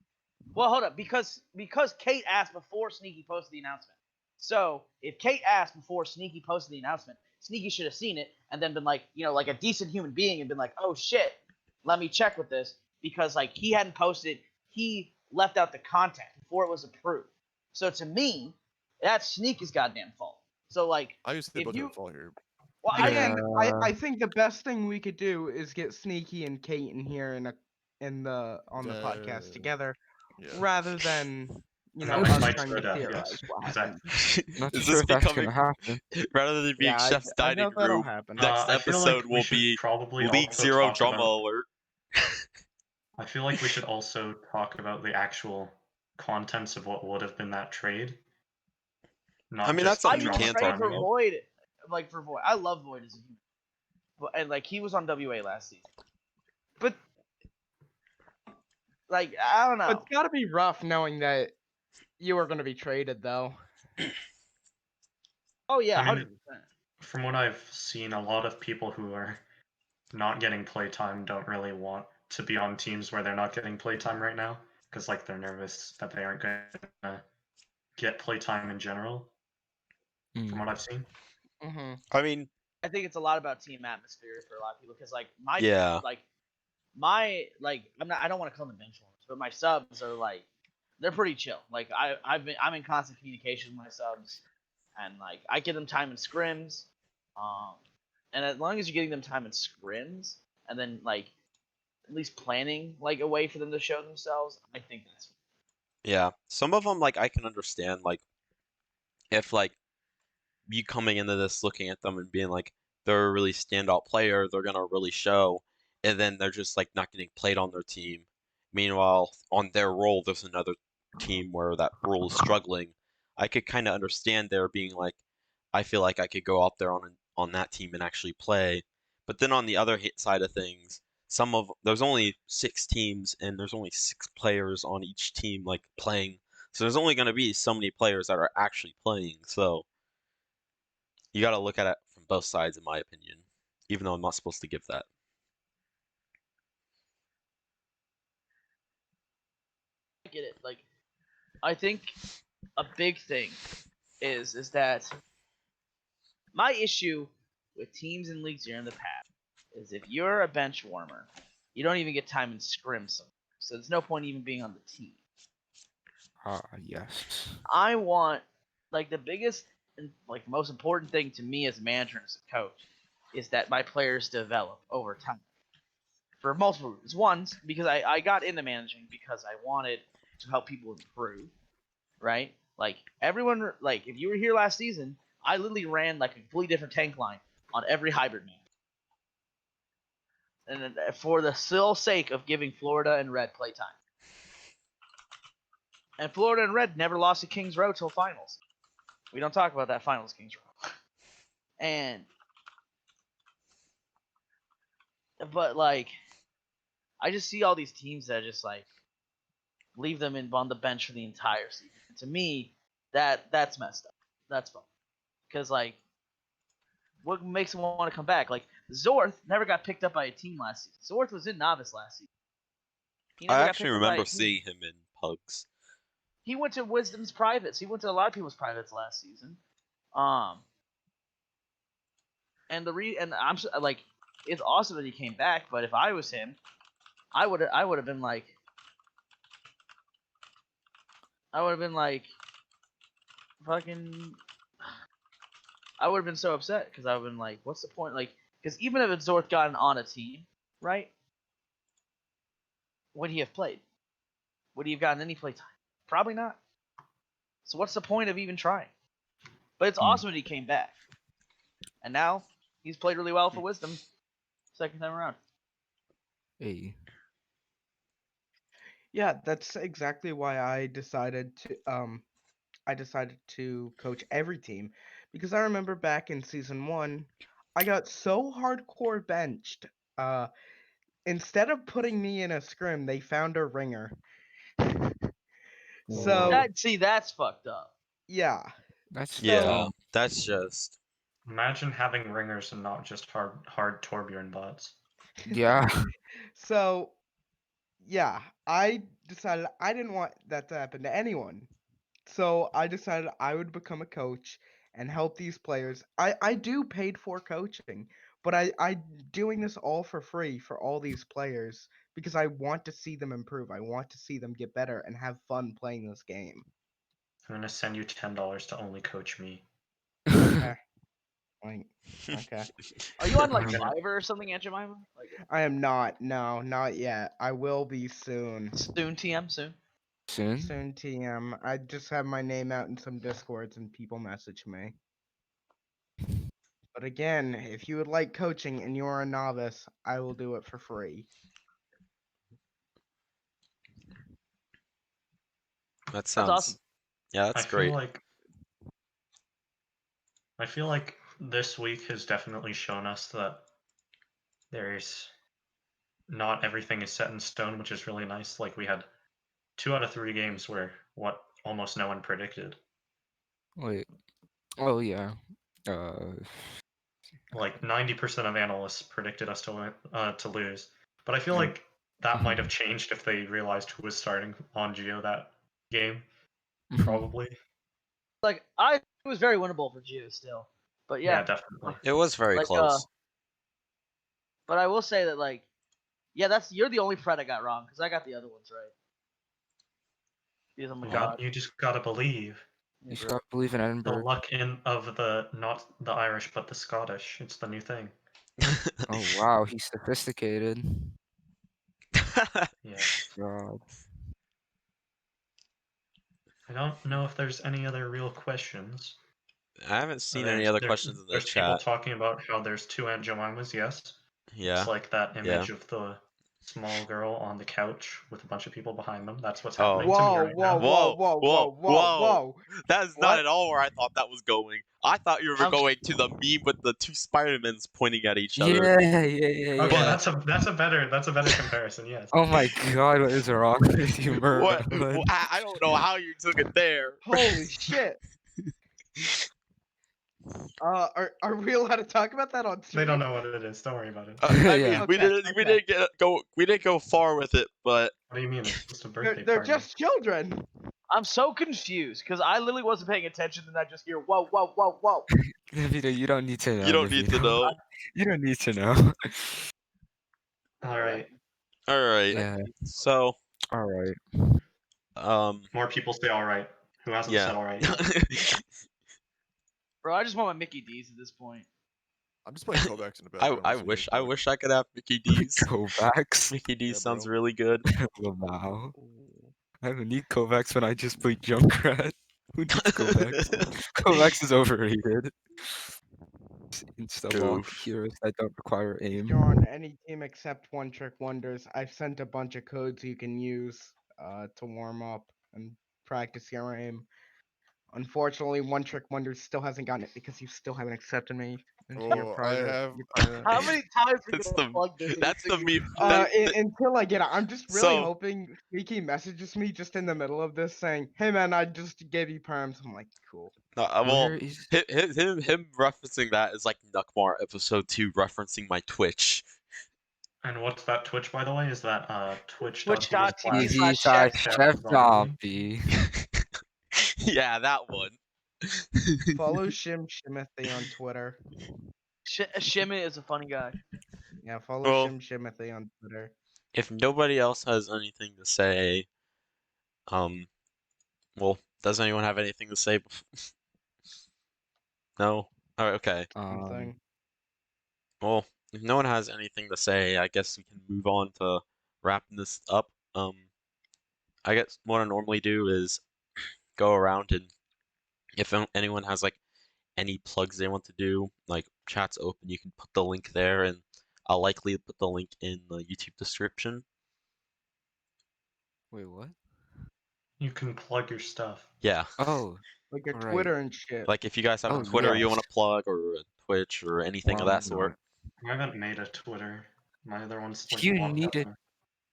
Well, hold up, because Kate asked before Sneaky posted the announcement. So if Kate asked before Sneaky posted the announcement, Sneaky should have seen it and then been like, like a decent human being and been like, oh shit, let me check with this, because like he hadn't posted, he left out the content before it was approved. So to me, that's Sneaky's goddamn fault. So like, I just say if both have you, a fault here. well, Again, Yeah. I think the best thing we could do is get Sneaky and Kate in here on the podcast together, Yeah. rather than That us might trying to yes. theorize what Exactly. happened. Not Is sure this if that's becoming, gonna happen. rather than being Yeah, Chef's I Dining know that'll Room, happen. next I feel like episode we will should be probably League also Zero talk Drama about. Alert. I feel like we should also talk about the actual contents of what would have been that trade, I not mean, that's just the I something we even drama can trade talk for farming. about. Void, like for Void. I love Void as a human, and like he was on WA last season. But like I don't But know. it's got to be rough knowing that you are going to be traded, though. Oh yeah, I mean, 100%. from what I've seen, a lot of people who are not getting playtime don't really want to be on teams where they're not getting playtime right now, because like they're nervous that they aren't gonna get playtime in general. From what I've seen. Mm-hmm. I mean, I think it's a lot about team atmosphere for a lot of people because like yeah. I don't want to call them bench warmers, but my subs are like they're pretty chill. Like I'm in constant communication with my subs, and like I give them time in scrims, and as long as you're getting them time in scrims, and then like at least planning like a way for them to show themselves, I think that's Yeah. Some of them, like, I can understand, like, if, like, you coming into this looking at them and being like, they're a really standout player, they're gonna really show, and then they're just, like, not getting played on their team. Meanwhile, on their role, there's another team where that role is struggling. I could kind of understand there being like, I feel like I could go out there on that team and actually play. But then on the other side of things, there's only 6 teams and there's only 6 players on each team like playing. So there's only going to be so many players that are actually playing. So you got to look at it from both sides, in my opinion, even though I'm not supposed to give that. I get it. Like I think a big thing is that my issue with teams in League Zero in the past is if you're a bench warmer, you don't even get time in scrim sometimes. So there's no point even being on the team. Yes. I want like the biggest and like most important thing to me as a manager and as a coach is that my players develop over time. For multiple reasons. One, because I got into managing because I wanted to help people improve, right? Like everyone, like if you were here last season, I literally ran like a completely different tank line on every hybrid man, and for the sole sake of giving Florida and Red playtime. And Florida and Red never lost to Kings Row till finals. We don't talk about that finals Kings Row. And but like, I just see all these teams that just like leave them on the bench for the entire season. And to me, that's messed up. That's fun. Because like, what makes them want to come back? Like Zorth never got picked up by a team last season. Zorth was in novice last season. He I never got actually picked up by a remember team. seeing him in Pugs. He went to Wisdom's privates. He went to a lot of people's privates last season. And I'm like, it's awesome that he came back. But if I was him, I would have been like, fucking. I would have been so upset because I would have been like, what's the point? Like, because even if Zorth gotten on a team, right? Would he have played? would he have gotten any playtime? Probably not. So what's the point of even trying? But it's awesome that he came back. And now he's played really well for Wisdom second time around. Hey. Yeah, that's exactly why I decided to coach every team, because I remember back in season 1, I got so hardcore benched. Instead of putting me in a scrim, they found a ringer. So That's fucked up. yeah, That's Yeah, dumb. that's just. Imagine having ringers and not just hard Torbjorn bots. Yeah. so yeah, I decided I didn't want that to happen to anyone. So I decided I would become a coach and help these players. I do paid for coaching, but I doing this all for free for all these players because I want to see them improve. I want to see them get better and have fun playing this game. I'm gonna send you $10 to only coach me. Okay. Like, okay. Are you on like I'm gonna- Fiverr or something, Aunt Jemima? Like I am not. No, not yet. I will be soon. soon, TM, soon. Soon? Soon, TM. I just have my name out in some discords and people message me. But again, if you would like coaching and you're a novice, I will do it for free. That That's sounds. awesome. Yeah, I that's feel great. like this week has definitely shown us that there's not everything is set in stone, which is really nice. Like we had 2 out of 3 games where what almost no one predicted. Wait. Oh yeah. Like 90% of analysts predicted us to lose. But I feel Mm. like that might have changed if they realized who was starting on Geo that game. Probably. Like it was very winnable for Geo still. But Yeah, yeah, definitely. It was very like close. but I will say that like yeah, you're the only Fred I got wrong because I got the other ones right. Because I'm a god. You just gotta believe. You just gotta believe in The Edinburgh. luck of the not the Irish but the Scottish. It's the new thing. Oh wow, he's sophisticated. Yeah. God. I don't know if there's any other real questions. I haven't seen any other questions in the There's people chat. talking about how there's 2 Aunt Jemimas, yes. Yeah. It's like that Yeah. image of the small girl on the couch with a bunch of people behind them. That's what's Oh. happening to me Whoa, right whoa, now. whoa, whoa, whoa, whoa, whoa. That is What? not at all where I thought that was going. I thought you were I'm- going to the meme with the 2 Spider-Mans pointing at each other. Yeah. Okay, But- that's a better comparison, yes. Oh my god, what is wrong with you, Merlin? What? I don't know how you took it there. Holy shit. Are we allowed to talk about that on stream? They don't know what it is. Don't worry about it. I mean, Yeah. we Okay, didn't go far with it, but What do you mean? It's just a birthday They're party. just children. I'm so confused because I literally wasn't paying attention and I just hear whoa, whoa, whoa, whoa. Nevino, you don't need to know. you don't need to Nevino. know. You don't need to know. All right. All right. Yeah. So, Alright. More people say all right. Who hasn't yeah. said all right yet? Bro, I just want my Mickey D's at this point. I'm just playing Kovacs in the background. I so you wish guys I could have Mickey D's. Kovacs. Mickey D's Yeah, sounds bro. really good. Wow. I don't need Kovacs when I just play Junkrat. Who needs Kovacs? Kovacs is overrated. Insta lock Goof. heroes that don't require If aim. you're on any team except One Trick Wonders, I've sent a bunch of codes you can use to warm up and practice your aim. Unfortunately, One Trick Wonders still hasn't gotten it because you still haven't accepted me into your Oh, I private. have- your private. How many times are you That's gonna the- plug this? that's the into- meme. Until I get it, I'm just really So- hoping Sneaky messages me just in the middle of this saying, "Hey man, I just gave you perms." I'm like, cool. Well, Where is him referencing that is like Nukmar episode 2 referencing my Twitch. And what's that Twitch, by the way? Is that Twitch.tv twitch.tv/chef easy Chef Chef Zombie? Yeah, that one. Follow Shimothy on Twitter. Shimmy is a funny guy. Yeah, follow Well- Shimothy on Twitter. If nobody else has anything to say, well, does anyone have anything to say? No? Alright, okay. Something. Well, if no one has anything to say, I guess we can move on to wrapping this up. I guess what I normally do is go around and if anyone has like any plugs they want to do, like chat's open, you can put the link there, and I'll likely put the link in the YouTube description. Wait, what? You can plug your stuff. Yeah, Oh, Like your right. Twitter and shit. like if you guys have a Oh, Twitter you yes. want to plug or a Twitch or anything of Why that sort. not? I haven't made a Twitter. My other one's like You locked need up. it.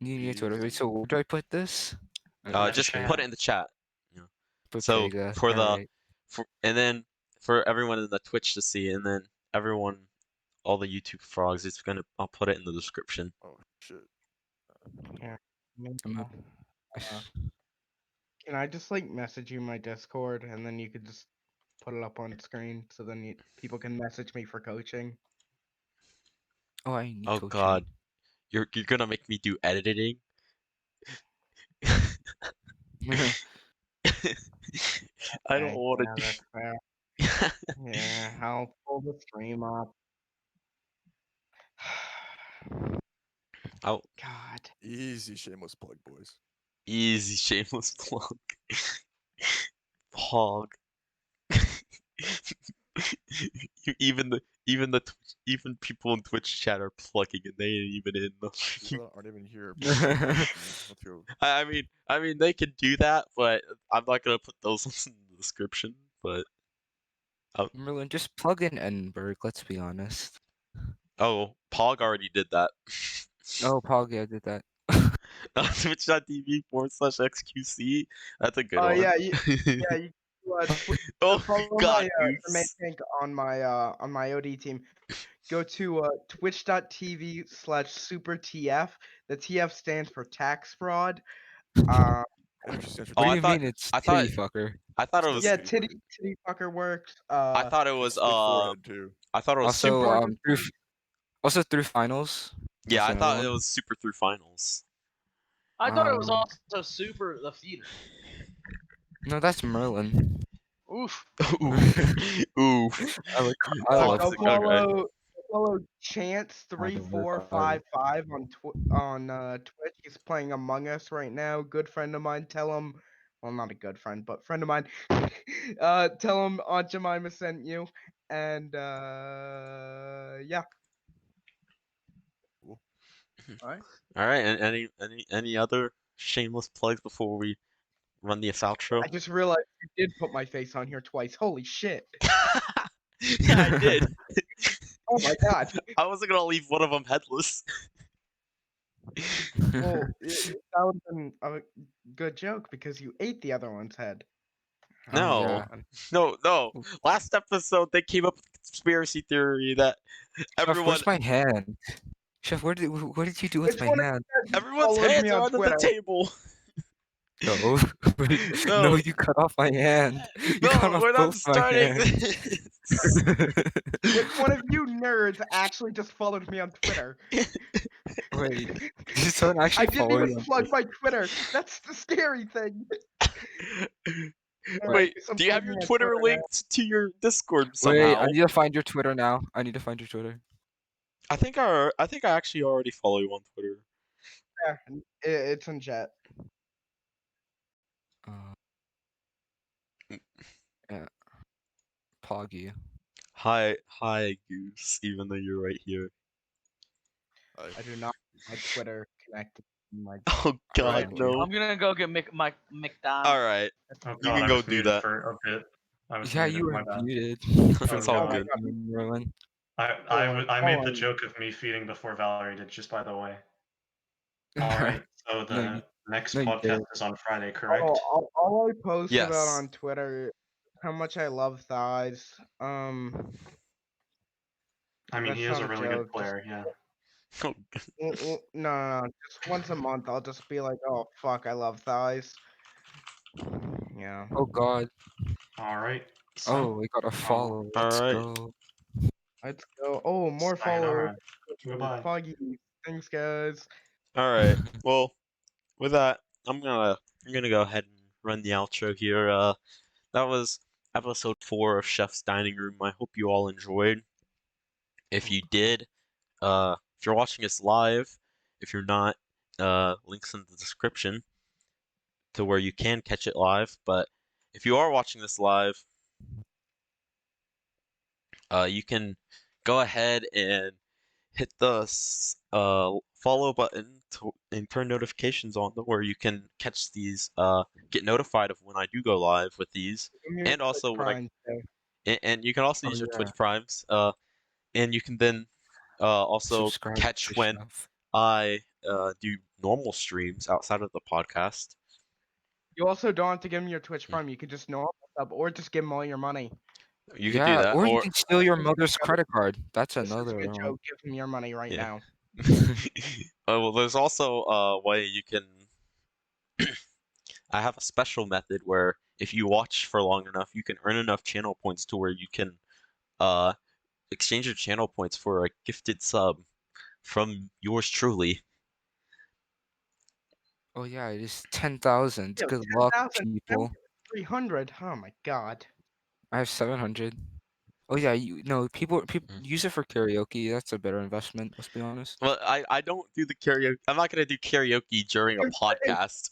You need Twitter. Wait, so where do I put this? The Just chat. put it in the chat. Yeah. Put So Pega. for the Alright. and then for everyone in the Twitch to see, and then everyone, all the YouTube frogs, I'll put it in the description. Oh shit. Yeah. I'm Uh, Can I just like message you my Discord and then you could just put it up on screen so then people can message me for coaching? Oh, I need Oh coaching. God, you're gonna make me do editing. I don't Okay, want yeah, to that's fair. do. Yeah, I'll pull the stream up. Oh, God. Easy shameless plug, boys. easy shameless plug. Hog. Even people in Twitch chat are plugging and they ain't even in the. People that aren't even here. Let's go. I mean they can do that, but I'm not gonna put those links in the description. But Merlin, just plug in Edinburgh, let's be honest. oh, Pog already did that. Oh, Pog, yeah, I did that. Twitch.tv/XQC. That's a good one. Yeah, you Oh follow God, my main Goose. tank on my OD team. Go to twitch.tv/superTF. The TF stands for tax fraud. It actually stands for Oh, What do I you thought mean it's I thought titty fucker? I thought it It's not was Yeah, titty titty fucker. titty fucker works. I thought it was It's big forehead too. I thought it was Also, super. through finals. Yeah, That's I another thought it one. was super through finals. I thought it was Um, also super the feeder. No, that's Merlin. Oof. Oof. Oof. I like I love Go Toxic. Okay. follow Chance I three don't know four about it. five five on Twitch. He's playing Among Us right now. Good friend of mine. Tell him, well, not a good friend, but friend of mine. Tell him Aunt Jemima sent you, and yeah. Cool. All right. All right. And any other shameless plugs before we run the outro? I just realized you did put my face on here twice. Holy shit! Yeah, I did. Oh my god. I wasn't gonna leave one of them headless. Well, that would have been a good joke because you ate the other one's head. No. Yeah. No. Last episode they came up with a conspiracy theory that Chef, everyone where's my hand? Chef, what did you do with Which my one of hand? you guys everyone's followed hands me are on under Twitter? the table. No, no, No. you cut off my hand. You cut No, off we're not both my starting hands. this. Which one of you nerds actually just followed me on Twitter? Wait, did someone I actually didn't follow even you on plug Twitter? my Twitter. That's the scary thing. Wait, So do you have plug your me on Twitter now. linked to your Discord Wait, I somehow? need to find your Twitter now. I need to find your Twitter. I think I actually already follow you on Twitter. Yeah, it's in chat. Uh, yeah, Poggy. Hi, Goose. Even though you're right here. I do not have my Twitter connected to my. Oh God, Alright, no. I'm gonna go get All McDonald's. right, Oh you god, can I go was do muted that. for a bit. I was yeah, muted, you were my bad. muted. It's all Oh my good. god. Merlin. I made Hold the on. joke of me feeding before Valerie did, just by the way. no, Alright, so you, the next no, you podcast did. is on Friday, Oh, correct? all I post about Yes. on Twitter how much I love thighs. I mean, That's he is not a a really joke. good player, yeah. Oh, No. Just once a month, I'll just be like, "Oh fuck, I love thighs." Yeah. Oh God. Alright, Oh, so, we got a follow. all Let's right. go. Let's go. Oh, more followers. sayonara. Goodbye. Foggy. Thanks, guys. All right. Well, with that, I'm gonna go ahead and run the outro here. That was episode 4 of Chef's Dining Room. I hope you all enjoyed. If you did, if you're watching us live, if you're not, links in the description. to where you can catch it live. But if you are watching this live, you can go ahead and hit the follow button and turn notifications on where you can catch these, get notified of when I do go live with these, Give me your and Twitch also when I Prime too. and you can also Oh use your Twitch yeah, Primes, and you can then also subscribe catch to when Chef. I do normal streams outside of the podcast. You also don't have to give him your Twitch Mm. Prime. You could just normal sub or just give him all your money. You could do Yeah, that, or you or can steal your mother's This credit card. That's is a another one. joke. Give him your money right yeah. now. Well, there's also a way you can. I have a special method where if you watch for long enough, you can earn enough channel points to where you can uh exchange your channel points for a gifted sub from yours truly. Oh yeah, it is 10,000. Yo, Good luck, 10,000, people. 300. Oh my god. I have 700. Oh yeah, people Mm. use it for karaoke. That's a better investment. Let's be honest. Well, I don't do the karaoke. I'm not gonna do karaoke during a If, if, podcast.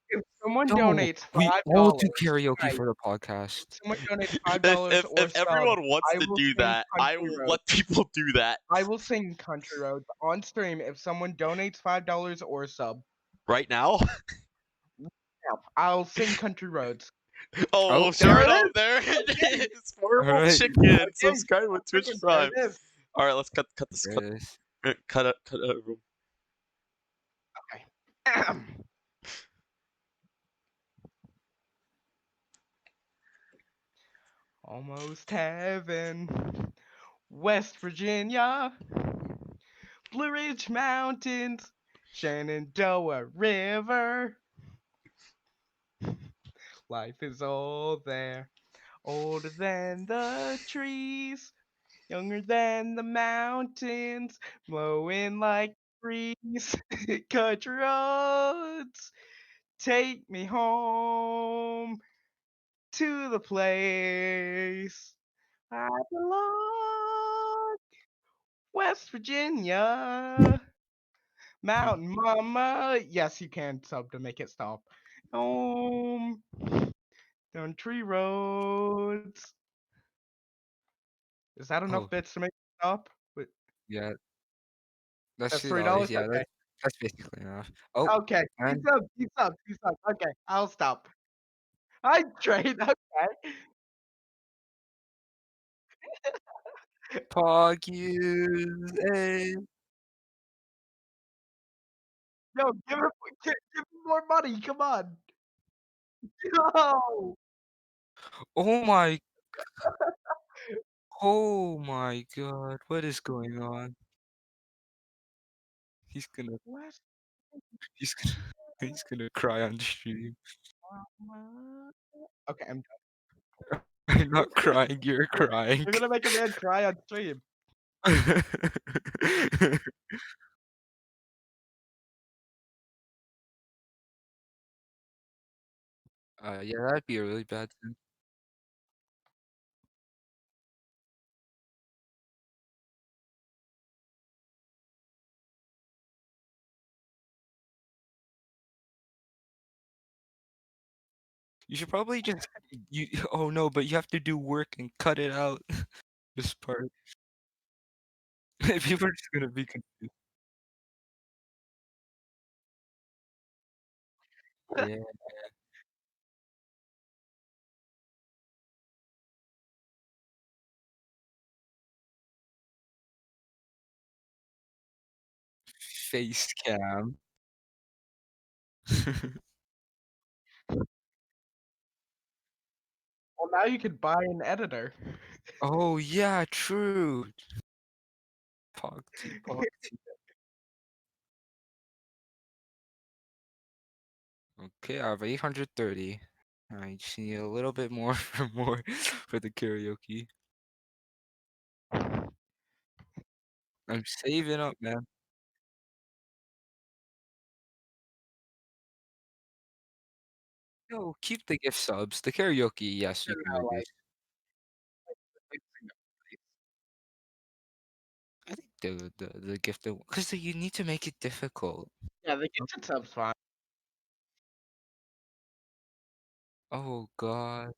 if someone No, donates we five all do dollars, karaoke guys, for the if podcast. someone donates five If dollars if or if sub, everyone wants I to will do sing that, I Country will Roads. let people do that. I will sing Country Roads on stream if someone donates $5 or sub. Right now? Yeah, I'll sing Country Roads. Oh, Oh, There start it up! is. There Okay. it is. Purple alright. chicken. Okay. Subscribe with Twitch Chicken, there Prime. it is. All right, let's cut this There it is. cut a room. Okay. Almost heaven. West Virginia. Blue Ridge Mountains. Shenandoah River. Life is all there. Older than the trees. Younger than the mountains. Blowing like breeze. Country roads. Take me home to the place I belong. West Virginia. Mountain Mama. Yes, you can sub to make it stop. Home. Country roads. Is that enough Oh bits to make it stop? Wait, yeah, that's that's $3. $3? Yeah, Okay. that's basically enough. Oh, Okay. You and sub, you sub, you sub. Okay, I'll stop. I trade. Okay. Poggies. Hey. Yo, give him more money. Come on. Yo. Oh my. Oh my God. What is going on? He's gonna. West He's gonna. He's gonna cry on stream. Mama. Okay, I'm I'm not crying. You're done. crying. You're gonna make a man cry on stream. Yeah, that'd be a really bad thing. You should probably just you. Oh no, but you have to do work and cut it out. This part. People are just gonna be confused. Yeah, face cam. Well, now you could buy an editor. Oh yeah, true. Pog. Okay, I have 830. I just need a little bit more for for the karaoke. I'm saving up, man. No, keep the gift subs. The karaoke, yes, you can No, reduce. I think the gift because you need to make it difficult. yeah, the gifted sub's fine. Oh God.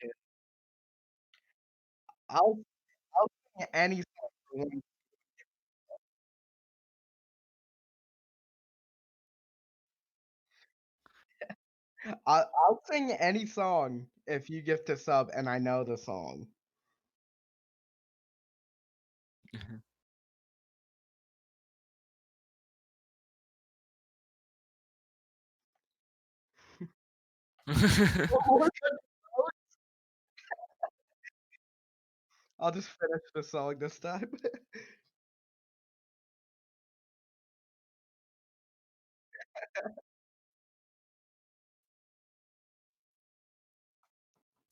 Yeah. I'll I'll sing any song for one. I'll sing any song if you gift a sub and I know the song. I'll just finish the song this time.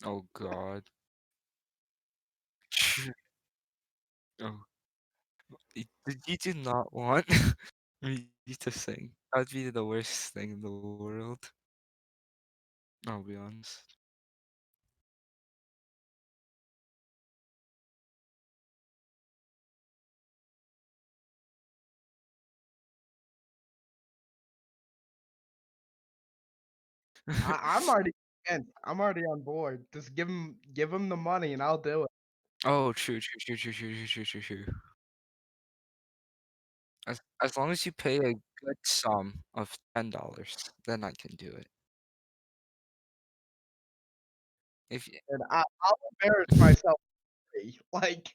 Oh God. Oh, you do not want me to sing. That'd be the worst thing in the world. I'll be honest. I'm already in. I'm already on board. Just give him the money and I'll do it. Oh, true, true, true, true, true, true, true, true, true. As long as you pay a good sum of $10, then I can do it. If y- And I'll embarrass myself. Like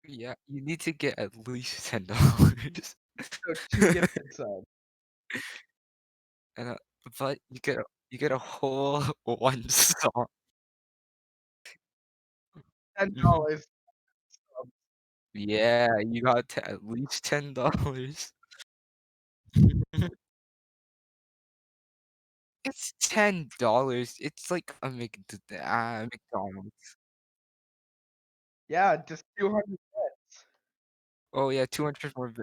yeah, you need to get at least $10. so 2 gifted subs. and but you get a whole one song. Mhm. $10 subs. Yeah, you got to at least $10. It's $10. It's like a McDonald's. Yeah, just 200 bits. Oh yeah, 200 more.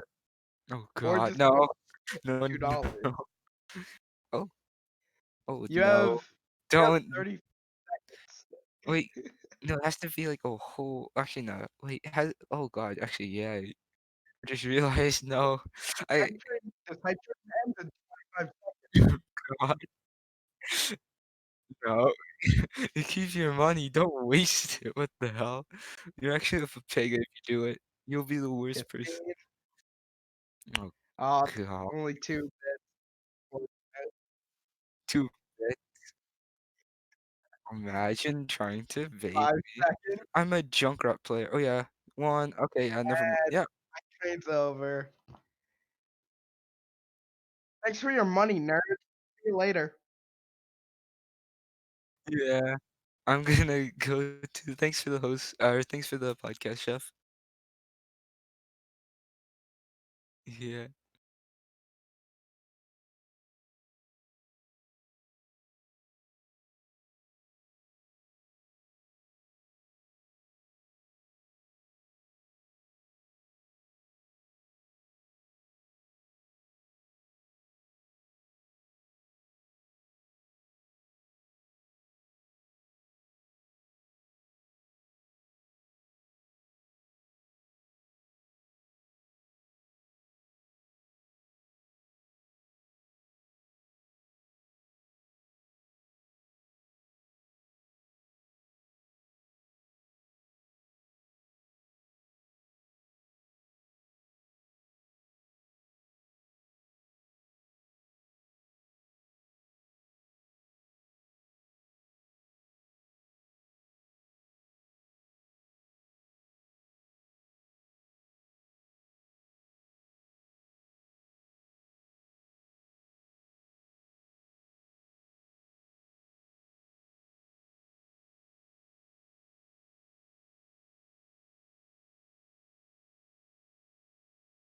Oh Or God, just no, no, no, $2. no. Oh, oh You no, have don't. 30 Wait, seconds. no, it has to be like a whole. Actually, no. Wait, has. Oh God, actually, yeah. I just realized. No, I. The hype train ends in 25 God, no. You keep your money. Don't waste it. What the hell? You're actually a pig if you do it. You'll be the worst person. 15. Oh It's God, only 2 bits. 4 bits. too. Imagine trying to vape Five me. seconds. I'm a Junkrat player. Oh yeah, one. Okay, yeah, never mind. And Yeah, train's over. Thanks for your money, nerd. See you later. yeah. I'm gonna go to. Thanks for the host. Or thanks for the podcast, chef. Yeah.